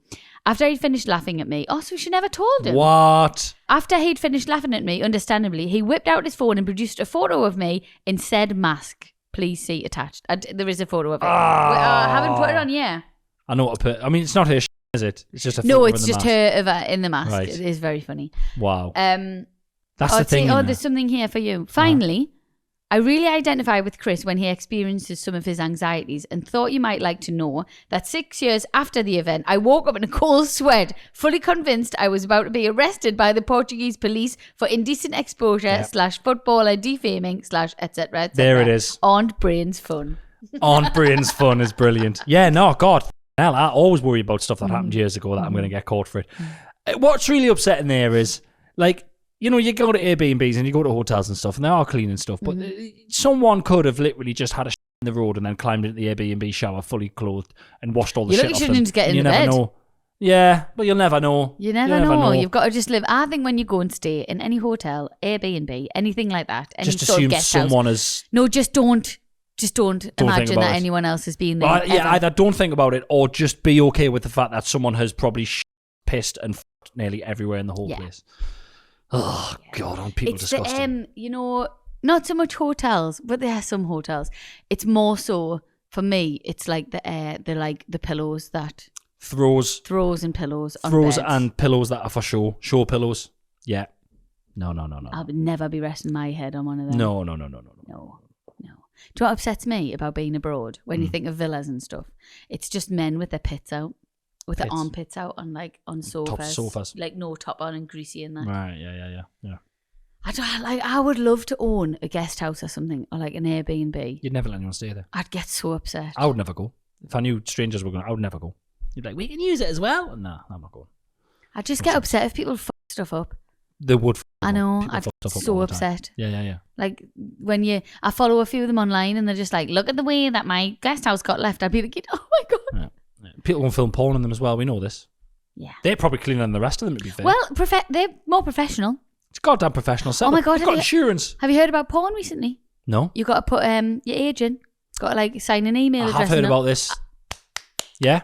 After he'd finished laughing at me, so she never told him. What? After he'd finished laughing at me, understandably, he whipped out his phone and produced a photo of me in said mask. Please see attached. There is a photo of it. I haven't put it on yet. I know what to put. I mean, it's not her, is it? It's just a photo No, of it's the just mask. her in the mask. Right. It is very funny. Wow. That's the thing. There's something here for you. Finally, I really identify with Chris when he experiences some of his anxieties, and thought you might like to know that 6 years after the event, I woke up in a cold sweat, fully convinced I was about to be arrested by the Portuguese police for indecent exposure / footballer defaming / etc. There it is. Aunt Brain's fun. Aunt Brain's fun is brilliant. Yeah, no, God. Hell, I always worry about stuff that happened years ago that I'm going to get caught for it. What's really upsetting there is, like, you know, you go to Airbnbs and you go to hotels and stuff, and they are clean and stuff, but someone could have literally just had a shit in the road and then climbed into the Airbnb shower fully clothed and washed all the shit off them. You shouldn't just get in the never bed. know. Yeah, but you'll never know. You never know. You've got to just live. I think when you go and stay in any hotel, Airbnb, anything like that, any just sort assume of guest someone house. is... No, just don't imagine that it. anyone else has been there. Well, yeah, either don't think about it or just be okay with the fact that someone has probably pissed and f***ed nearly everywhere in the whole place. Oh, God, aren't people disgusting? Not so much hotels, but there are some hotels. It's more so, for me, it's like the pillows that... Throws and pillows on Throws beds. and pillows that are for show. Show pillows. Yeah. No. I would never be resting my head on one of them. No. Do you know what upsets me about being abroad when you think of villas and stuff? It's just men with their pits out. with the armpits out on sofas. Top sofas. Like no top on and greasy and that. Right, yeah. I would love to own a guest house or something, or like an Airbnb. You'd never let anyone stay there. I'd get so upset. I would never go. If I knew strangers were going, I would never go. You'd be like, we can use it as well. No, I'm not going. I'd just get upset if people fuck stuff up. They would. I know. People I'd fuck get stuff up so all the time. upset. Yeah. Like when I follow a few of them online and they're just like, look at the way that my guest house got left. I'd be like, oh my God. Yeah. People won't film porn on them as well. We know this. Yeah. They're probably cleaner than the rest of them, to be fair. Well, they're more professional. It's goddamn professional setup. Oh my God. They've got insurance. Have you heard about porn recently? No. You got to put your age in. Got to like sign an email I address. have heard about this. Yeah.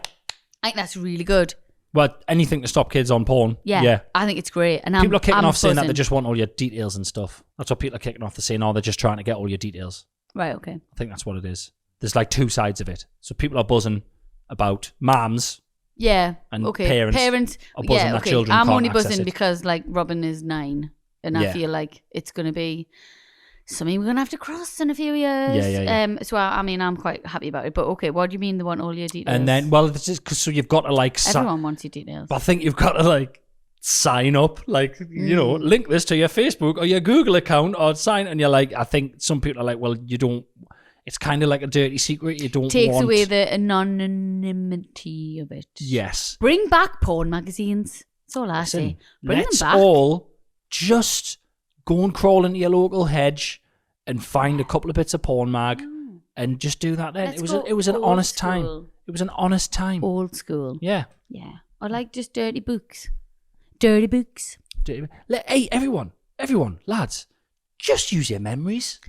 I think that's really good. Well, anything to stop kids on porn. Yeah. I think it's great. And people are kicking I'm off saying that buzzing. they just want all your details and stuff. That's what people are kicking off. They're saying, they're just trying to get all your details. Right, okay. I think that's what it is. There's like two sides of it. So people are buzzing about moms. Yeah. And okay. parents are buzzing that children I'm can't only access buzzing it. because like Robin is 9 and I feel like it's going to be something we're going to have to cross in a few years. Yeah. So I mean, I'm quite happy about it. But okay, what do you mean they want all your details? And then, well, it's just cause, so you've got to like... Everyone wants your details. But I think you've got to like sign up, like, you know, link this to your Facebook or your Google account or sign. And you're like, I think some people are like, well, you don't... It's kind of like a dirty secret. You don't Takes want... away the anonymity of it. Yes. Bring back porn magazines. That's all I say. Bring let's them back. all just go and crawl into your local hedge and find a couple of bits of porn mag and just do that then. Let's It was an old honest school. time. It was an honest time. Old school. Yeah. Yeah. I like just dirty books. Dirty books. Hey, everyone, lads, just use your memories.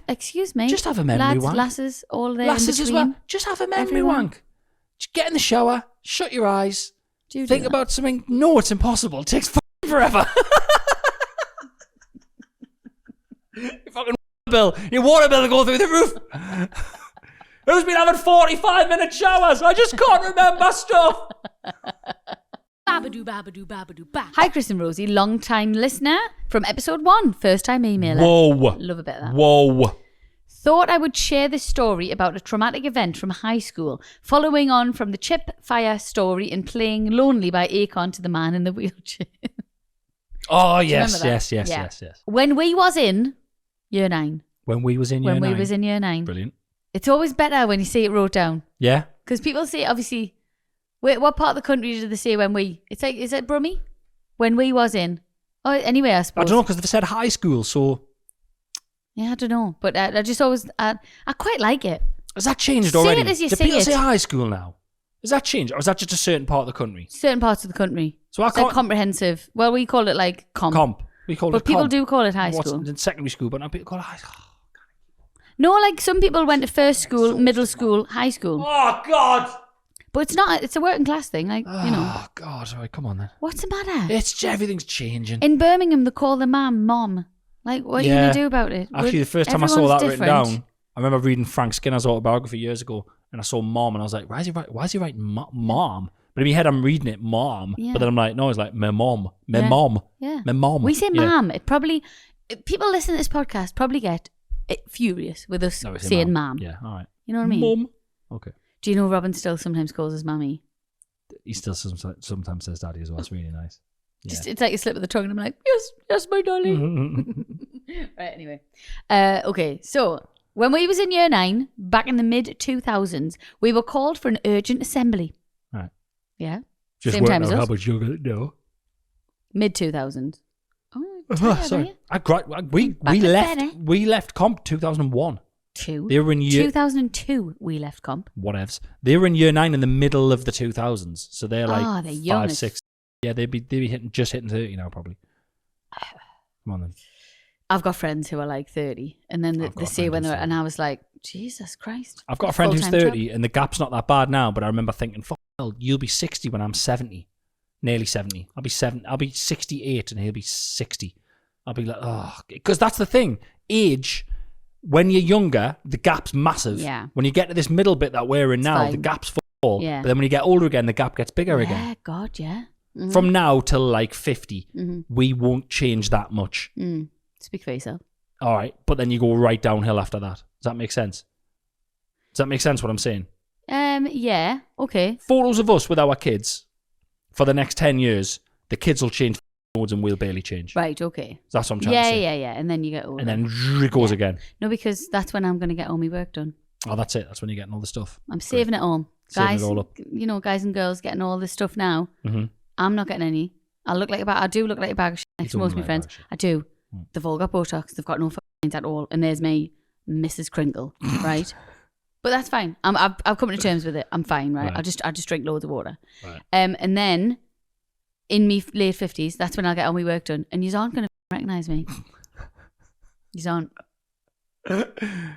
Excuse me. Just have a memory Lads, wank. lasses, all there Lasses in as between. well. Just have a memory Everyone. wank. Just get in the shower, shut your eyes, Do you think do that? about something. No, it's impossible. It takes forever. Your fucking your water bill will go through the roof. Who's been having 45-minute showers? I just can't remember stuff. Babadoo, babadoo, babadoo, ba. Hi, Chris and Rosie, long-time listener from episode 1, first-time emailer. Whoa. Love a bit of that. Whoa. Thought I would share this story about a traumatic event from high school, following on from the chip fire story and playing Lonely by Akon to the man in the wheelchair. Oh, you yes, remember that? yes. When we was in year 9. When we was in year 9. When we was in year 9. Brilliant. It's always better when you see it wrote down. Yeah. Because people say, obviously, wait, what part of the country did they say when we? It's like, is it Brummie? When we was in. Oh, anyway, I suppose. I don't know, because they've said high school, so... Yeah, I don't know. But I just always, I quite like it. Has that changed Say already? it as you Do sing people it. say high school now? Has that changed? Or is that just a certain part of the country? Certain parts of the country. So I It's like can't... comprehensive. Well, we call it like comp. We call But it people comp. do call it high What's school. in secondary school, but now people call it high school. No, like some people went to first school, middle school, high school. Oh, God! But it's not, it's a working class thing. Like, you know. Oh, God. All right, come on then. What's the matter? Everything's changing. In Birmingham, they call the mom. Like, what are you going to do about it? Actually, the first time I saw Everyone's that written different. down, I remember reading Frank Skinner's autobiography years ago, and I saw mom, and I was like, why is he writing mom? But in my head, I'm reading it mom. Yeah. But then I'm like, no, it's like my mom. My Yeah. mom. Yeah. My mom. We say Yeah. ma'am. It probably, people listening to this podcast probably get furious with us No, we say saying ma'am. Yeah, all right. You know what I mean? Mom. Okay. Do you know Robin still sometimes calls us mammy? He still sometimes says daddy as well. It's really nice. Yeah. Just it's like a slip of the tongue, and I'm like, yes, my darling. Right, anyway. Okay, so when we was in year 9, back in the mid-2000s, we were called for an urgent assembly. Right. Yeah. Just Same work time as out us. how much you're going to know. Mid-2000s. Oh, Sorry. We Back in left. better. We left comp 2001. 2. They were in year 2002, we left comp. whatevs. They were in year 9 in the middle of the 2000s, so they're like They're young 5, as 6. Yeah, they'd be hitting 30 now probably. Come on then. I've got friends who are like 30, and then I've got they a say friend when who's they're, 30. and I was like, Jesus Christ. I've got a friend who's Full-time 30, and the gap's not that bad now. But I remember thinking, "Fuck, hell, you'll be 60 when I'm 70, nearly 70. I'll be 68, and he'll be 60. I'll be like, oh, because that's the thing. Age, when you're younger, the gap's massive. Yeah. When you get to this middle bit that we're in now, fine. the gap's full. Yeah. But then when you get older again, the gap gets bigger Yeah, again. God, yeah. Mhm. From now till like 50, Mhm. we won't change that much. Speak for yourself. All right, but then you go right downhill after that. Does that make sense? Does that make sense what I'm saying? Yeah. Okay. Photos of us with our kids for the next 10 years. The kids will change loads and we'll barely change. Right. Okay. That's what I'm trying to say. Yeah. And then you get older. And then it goes again. No, because that's when I'm going to get all my work done. Oh, that's it. That's when you're getting all the stuff. I'm saving it all. Saving Guys, it all up. you know, guys and girls getting all this stuff now. Mm-hmm. I'm not getting any. I do look like a bag of shit next to most of my friends. I do. They've all got Botox. They've got no lines at all. And there's me, Mrs. Crinkle, right? But that's fine. I've come to terms with it. I'm fine, right? I just drink loads of water. Right. And then in me late 50s, that's when I'll get all my work done. And you aren't going to recognise me. You aren't.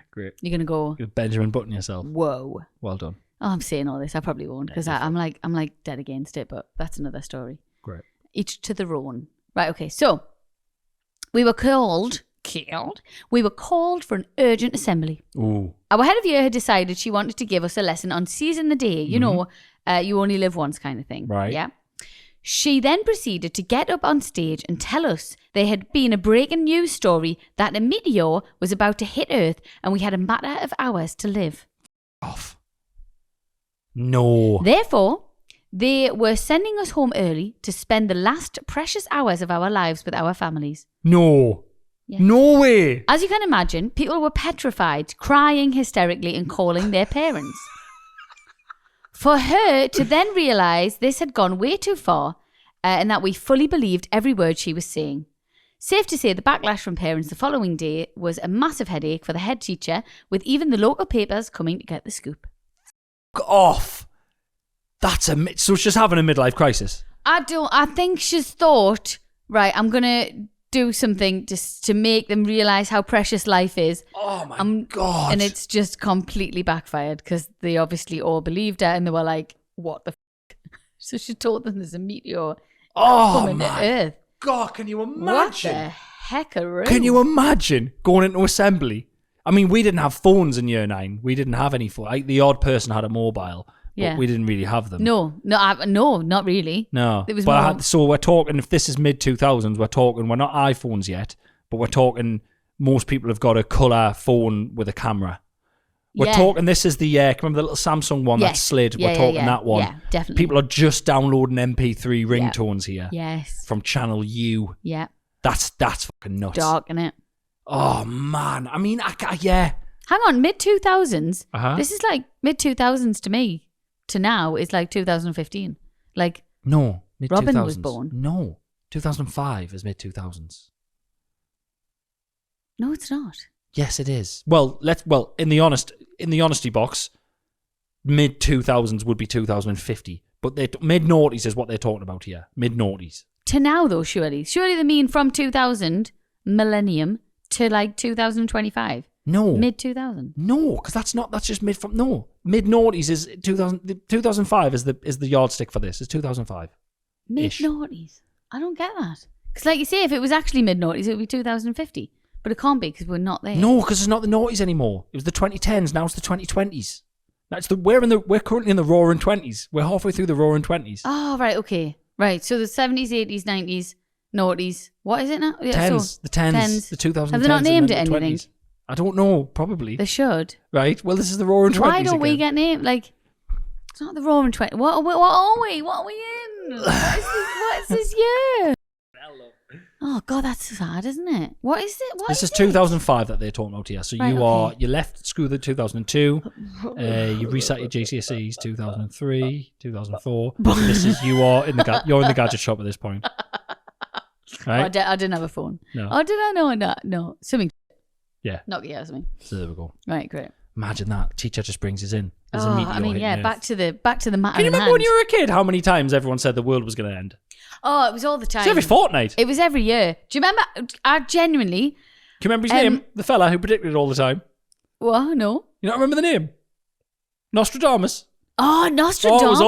Great. You're going to go, You're Benjamin Button yourself. whoa. Well done. Oh, I'm saying all this. I probably won't because I'm like dead against it, but that's another story. Great. Each to their own. Right, okay. So we were called for an urgent assembly. Ooh. Our head of year had decided she wanted to give us a lesson on seizing the day. You know, you only live once kind of thing. Right. Yeah. She then proceeded to get up on stage and tell us there had been a breaking news story that a meteor was about to hit Earth and we had a matter of hours to live. Off. No. Therefore, they were sending us home early to spend the last precious hours of our lives with our families. No. Yeah. No way. As you can imagine, people were petrified, crying hysterically and calling their parents. For her to then realise this had gone way too far and that we fully believed every word she was saying. Safe to say the backlash from parents the following day was a massive headache for the head teacher, with even the local papers coming to get the scoop. Off. So she's having a midlife crisis. I think she's thought, right, I'm going to do something just to make them realise how precious life is. Oh my God. And it's just completely backfired because they obviously all believed her and they were like, what the f***? So she told them there's a meteor coming to Earth. God, can you imagine? What the heck-a-roo? Can you imagine going into assembly? I mean, we didn't have phones in year 9. We didn't have any phone. The odd person had a mobile, but we didn't really have them. No, not really. No. It was so we're talking, if this is mid-2000s, we're not iPhones yet, but we're talking most people have got a colour phone with a camera. We're talking, this is the, remember the little Samsung one that slid? We're talking that one. Yeah, definitely. People are just downloading MP3 ringtones here. Yes. From Channel U. Yeah. That's fucking nuts. Dark, innit? Oh, man. I mean, yeah. Hang on, mid-2000s? Uh-huh. This is like mid-2000s to me. To now is like 2015. Like, no, mid-2000s. Robin was born. No, 2005 is mid-2000s. No, it's not. Yes, it is. Well, in the honesty box, mid-2000s would be 2050, but mid-noughties is what they're talking about here. Mid-noughties. To now, though, surely they mean from 2000 millennium to like 2025. No. Mid-2000. No, because that's just mid-noughties is 2005 is the yardstick for this. It's 2005. Mid-noughties. I don't get that. Because like you say, if it was actually mid-noughties, it would be 2050. But it can't be because we're not there. No, because it's not the noughties anymore. It was the 2010s. Now it's the 2020s. We're currently in the roaring 20s. We're halfway through the roaring 20s. Oh, right, okay. Right, so the 70s, 80s, 90s, noughties. What is it now? Yeah, Tens, the 10s, the 2010s. Have they not named it and anything? 20s. I don't know, probably. They should. Right, well, this is the roaring 20s. Why don't we get named? Like, it's not the roaring 20s. What are we? What are we in? What is this year? Oh, God, that's sad, isn't it? What is it? This is 2005 that they're talking about here. So right, you left school in 2002. You reset your GCSEs 2003, 2004. You're in the gadget shop at this point. Right? I didn't have a phone. No. Oh, did I know that? No. Something. Yeah. Nokia or something. So there we go. Right, great. Imagine that. Teacher just brings us in. Back to the matter. Can you remember when you were a kid how many times everyone said the world was going to end? Oh, it was all the time. It's every fortnight. It was every year. Do you remember? I genuinely. Can you remember his name? The fella who predicted it all the time. What? No. You don't remember the name? Nostradamus. Oh, Nostradamus. It was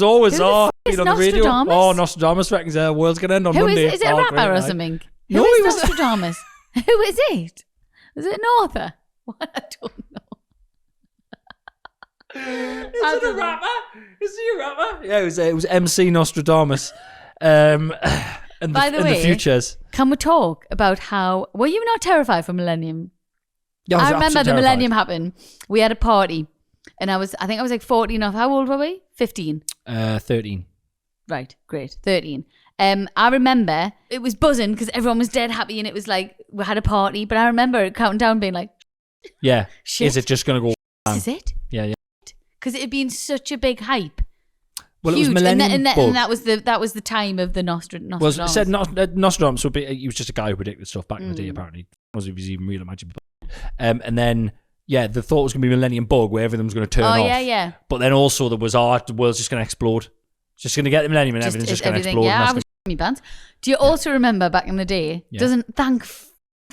always. Who on the radio. Oh, Nostradamus reckons the world's going to end on Monday. Is it a rapper or something? No, Who is Nostradamus? Who is it? Is it an author? What? I don't know. Is it a rapper? Is he a rapper? Yeah, it was MC Nostradamus. And By the way, the futures. Can we talk about how... Were you not terrified for Millennium? Yeah, I remember the Millennium happened. We had a party And I think I was like 14 off. How old were we? 15. 13. Right, great. 13. I remember it was buzzing because everyone was dead happy and it was like we had a party. But I remember counting down being like, yeah. Shit. Is it just going to go down? This is it? Yeah. Because it had been such a big hype. Well, Huge. it was Millennium and Bug. that was the time of the Nostradamus. Well, it said Nostradamus, so he was just a guy who predicted stuff back in the day, apparently. I don't know if he was even real, imagine. And then, yeah, the thought was going to be Millennium Bug, where everything was going to turn off. Oh, yeah. But then also there was, the world's just going to explode. It's just going to get the Millennium and everything's just going to explode. Yeah, I was me pants. Do you also remember back in the day? Yeah.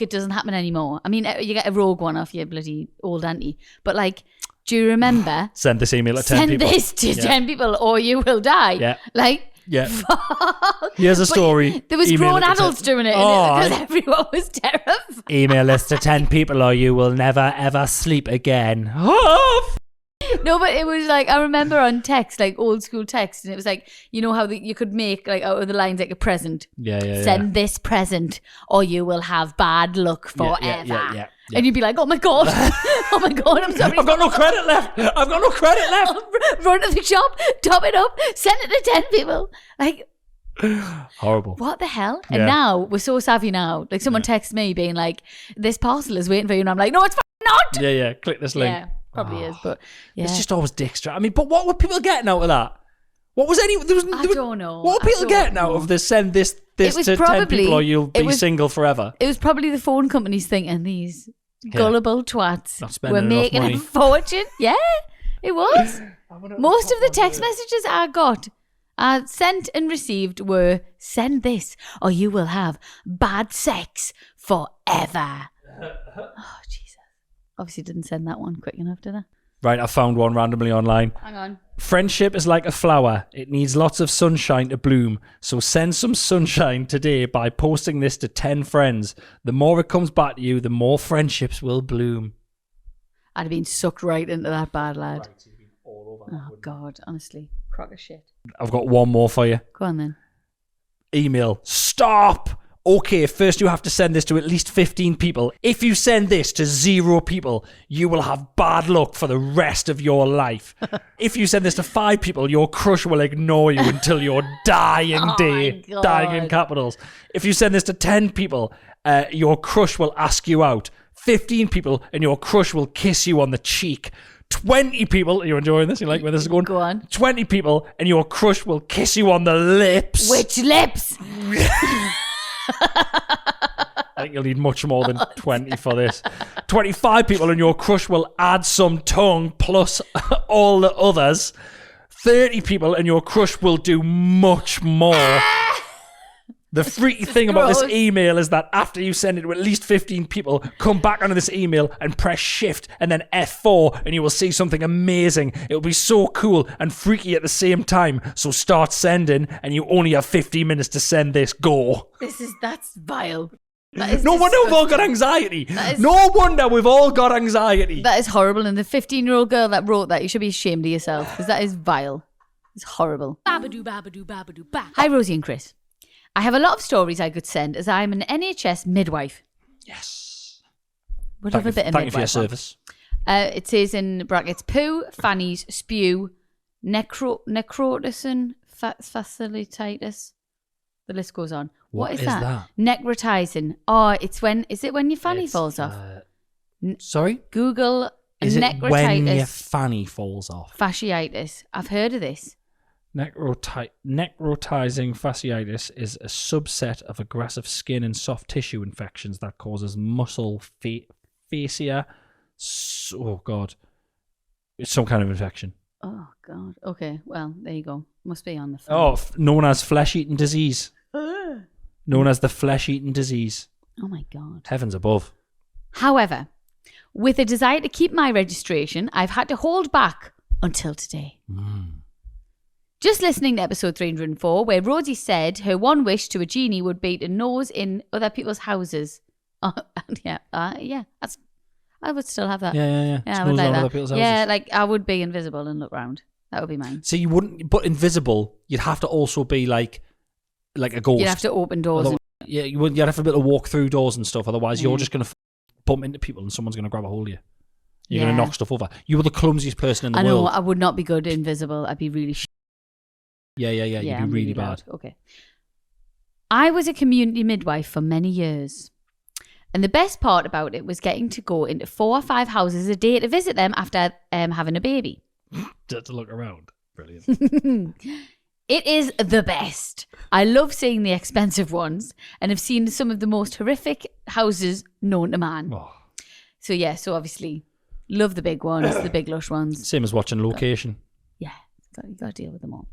It doesn't happen anymore. I mean, you get a rogue one off your bloody old auntie. But like, do you remember? Send this email to 10 people. Send this to 10 people or you will die. Yeah. Like, yeah. Fuck. Here's a story. There was grown adults doing it because everyone was terrified. Email this to 10 people or you will never ever sleep again. No, but it was like, I remember on text, like old school text, and it was like, you know how you could make like out of the lines like a present. Yeah. Send this present or you will have bad luck forever. Yeah. And you'd be like, oh my God, I'm sorry. I've got no credit left. Run to the shop, top it up, send it to 10 people. Like, horrible. What the hell? Yeah. And now, we're so savvy now. Like, someone texts me being like, this parcel is waiting for you. And I'm like, no, it's not. Yeah. Click this link. Yeah, probably is. But yeah. It's just always dick strap. I mean, but what were people getting out of that? What was I don't know. What were people getting out of this? Send this to 10 people or you'll be single forever. It was probably the phone companies thinking these gullible twats were making a fortune. Yeah, it was. Most of the text messages I got sent and received were, send this or you will have bad sex forever. Oh, Jesus. Obviously didn't send that one quick enough, did I? Right, I found one randomly online. Hang on. Friendship is like a flower. It needs lots of sunshine to bloom. So send some sunshine today by posting this to 10 friends. The more it comes back to you, the more friendships will bloom. I'd have been sucked right into that bad lad. Oh, God, honestly. Crock of shit. I've got one more for you. Go on then. Email. Stop! Okay, first you have to send this to at least 15 people. If you send this to 0 people, you will have bad luck for the rest of your life. If you send this to 5 people, your crush will ignore you until your dying day. Dying in capitals. If you send this to 10 people, your crush will ask you out. 15 people, and your crush will kiss you on the cheek. 20 people, are you enjoying this? You like where this is going? Go on. 20 people, and your crush will kiss you on the lips. Which lips? I think you'll need much more than 20 for this. 25 people and your crush will add some tongue plus all the others. 30 people and your crush will do much more. The freaky thing about this email is that after you send it to at least 15 people, come back onto this email and press shift and then F4 and you will see something amazing. It will be so cool and freaky at the same time. So start sending and you only have 15 minutes to send this. Go. That's vile. No wonder we've all got anxiety. No wonder we've all got anxiety. That is horrible. And the 15-year-old girl that wrote that, you should be ashamed of yourself because that is vile. It's horrible. Babadoo, babadoo, babadoo, ba. Hi, Rosie and Chris. I have a lot of stories I could send as I'm an NHS midwife. Yes. Would have a bit of midwife. Thank you for your service. It says in brackets, poo, fannies, spew, necrotis and facilitatus. The list goes on. What is that? Necrotizing. Oh, is it when your fanny falls off? Sorry? Google is necrotitis. It when your fanny falls off? Fasciitis. I've heard of this. Necrotizing fasciitis is a subset of aggressive skin and soft tissue infections that causes muscle fascia. Oh, God. It's some kind of infection. Oh, God. Okay, well, there you go. Must be on the phone. Oh, known as flesh-eating disease. Known as the flesh-eating disease. Oh, my God. Heavens above. However, with a desire to keep my registration, I've had to hold back until today. Just listening to episode 304, where Rosie said her one wish to a genie would be to nose in other people's houses. Yeah, that's. I would still have that. Yeah. I would like other that. people's houses. Yeah, like I would be invisible and look round. That would be mine. So you wouldn't, but invisible, you'd have to also be like a ghost. You'd have to open doors. Yeah, you'd have to be able to walk through doors and stuff. Otherwise, you're just going to bump into people and someone's going to grab a hold of you. You're going to knock stuff over. You were the clumsiest person in the I know, world. I would not be good invisible. I'd be really Yeah. You'd be I'm really loud. bad. Okay. I was a community midwife for many years. And the best part about it was getting to go into 4 or 5 houses a day to visit them after having a baby. To look around. Brilliant. It is the best. I love seeing the expensive ones and have seen some of the most horrific houses known to man. Oh. So obviously, love the big ones, the big lush ones. Same as watching Location. Yeah, you got to deal with them all.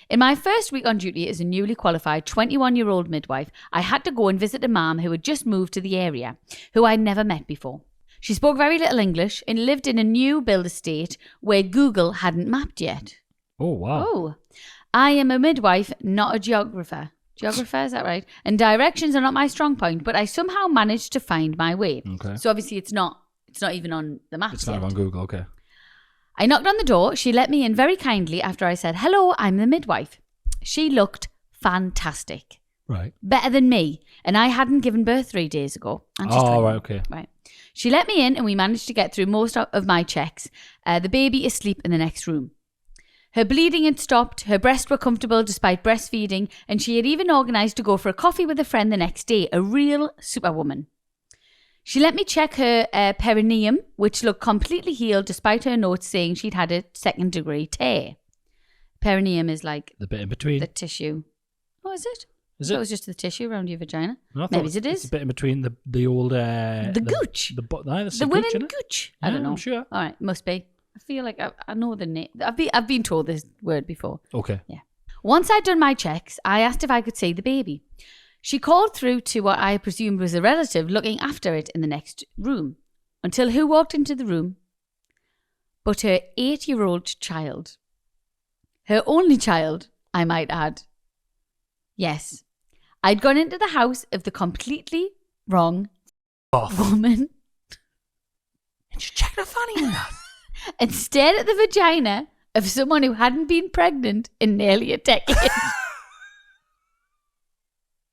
In my first week on duty as a newly qualified 21-year-old midwife, I had to go and visit a mum who had just moved to the area, who I'd never met before. She spoke very little English and lived in a new build estate where Google hadn't mapped yet. Oh, wow. Oh, I am a midwife, not a geographer. Geographer, is that right? And directions are not my strong point, but I somehow managed to find my way. Okay. So obviously it's not even on the maps It's yet. not on Google, okay. I knocked on the door. She let me in very kindly after I said, "Hello, I'm the midwife." She looked fantastic. Right. Better than me. And I hadn't given birth 3 days ago. I'm just Oh, 21. right, okay. Right. She let me in and we managed to get through most of my checks. The baby asleep in the next room. Her bleeding had stopped, her breasts were comfortable despite breastfeeding, and she had even organised to go for a coffee with a friend the next day, a real superwoman. She let me check her perineum, which looked completely healed despite her notes saying she'd had a 2nd-degree tear. Perineum is like The bit in between. the tissue. Oh, is it? Is So it? it was just the tissue around your vagina. No, I thought Maybe it It's is. a bit in between the old... The gooch. That's The gooch, women isn't it? gooch. I Yeah, don't know. I'm sure. All right, must be. I feel like I know the name. I've been told this word before. Okay. Yeah. Once I'd done my checks, I asked if I could see the baby. She called through to what I presumed was a relative looking after it in the next room. Until who walked into the room? But her 8-year-old child. Her only child, I might add. Yes. I'd gone into the house of the completely wrong woman And she's checking her fanny in that. and stared at the vagina of someone who hadn't been pregnant in nearly a decade.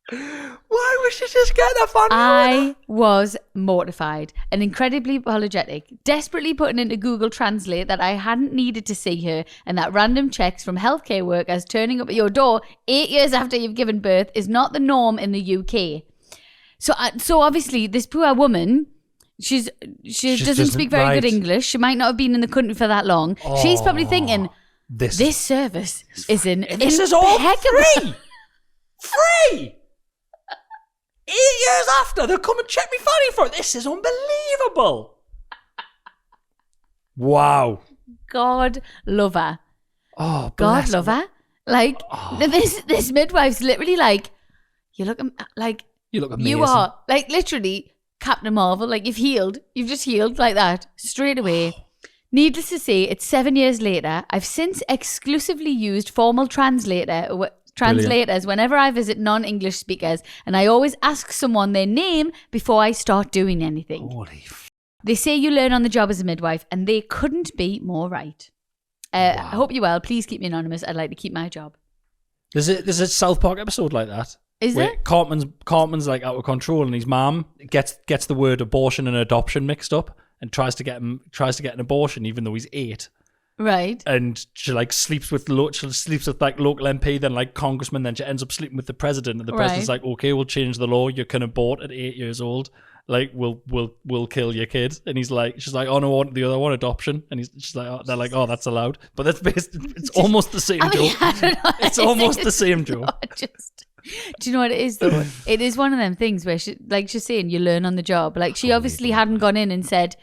Why was she just getting her fanny I was mortified and incredibly apologetic, desperately putting into Google Translate that I hadn't needed to see her and that random checks from healthcare workers turning up at your door 8 years after you've given birth is not the norm in the UK. So obviously this poor woman, she doesn't speak very good English. She might not have been in the country for that long. She's probably thinking, this service is This is all free! Free! 8 years after, they'll come and check me fanny for it. This is unbelievable. Wow. God love her. Oh, God bless love her. Like, this midwife's literally like, you look like, You look amazing. you are, like, literally Captain Marvel. Like, you've just healed like that straight away. Needless to say, it's 7 years later. I've since exclusively used formal translators whenever I visit non-English speakers, and I always ask someone their name before I start doing anything. Holy They say you learn on the job as a midwife, and they couldn't be more right. I hope you're well. Please keep me anonymous. I'd like to keep my job. There's a South Park episode like that. Is where there? Cartman's like out of control, and his mom gets the word abortion and adoption mixed up, and tries to get an abortion even though he's 8. Right. And she like sleeps with like local MP, then like congressman, then she ends up sleeping with the president, and the president's like, okay, we'll change the law. You can abort at 8 years old. Like we'll kill your kid. And she's like, oh no, I want the other one, adoption. And she's like, oh, they're like, oh, that's allowed. But that's it's almost the same joke. I don't know. It's almost the same joke. Do you know what it is though? It is one of them things where she's saying you learn on the job. Like she obviously hadn't gone in and said,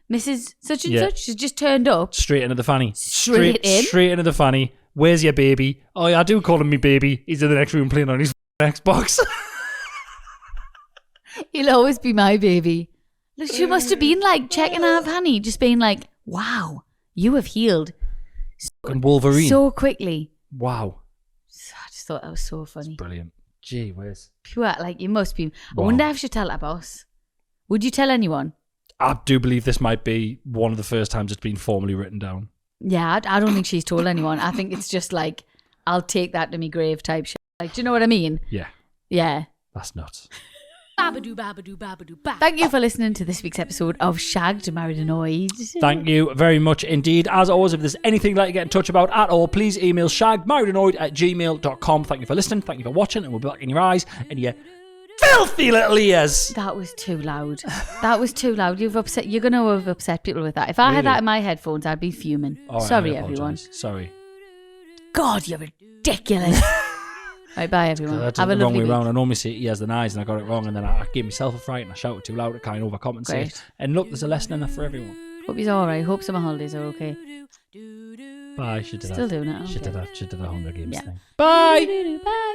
Mrs. Such and such, she's just turned up. Straight into the fanny. Straight into the fanny. Where's your baby? Oh, yeah, I do call him me baby. He's in the next room playing on his Xbox. He'll always be my baby. Look, she must have been like checking her fanny, just being like, wow, you have healed. And Wolverine. So quickly. Wow. I just thought that was so funny. Brilliant. Gee whiz. Pure, like you must be. Wow. I wonder if she'd tell her boss. Would you tell anyone? I do believe this might be one of the first times it's been formally written down. Yeah, I don't think she's told anyone. I think it's just like, I'll take that to me grave type shit. Like, do you know what I mean? Yeah. Yeah. That's nuts. Babadoo, babadoo, babadoo, ba. Thank you for listening to this week's episode of Shagged, Married, Annoyed. Thank you very much indeed. As always, if there's anything you'd like to get in touch about at all, please email shaggedmarriedannoyed@gmail.com. Thank you for listening. Thank you for watching. And we'll be back in your eyes and your filthy little ears. That was too loud. That was too loud. You're going to have upset people with that. If I had that in my headphones, I'd be fuming. All right, Sorry, I everyone. apologise. Sorry. God, you're ridiculous. Right, bye, everyone. I did Have it a the wrong lovely way week. round. I normally say ears than eyes, and I got it wrong, and then I gave myself a fright, and I shouted too loud to kind of overcompensate. Great. And look, there's a lesson in that for everyone. Hope he's all right. Hope summer holidays are okay. Bye. She did Still that. doing it. She Okay. did that. She did a Hunger Games Yeah. thing. Bye. Bye.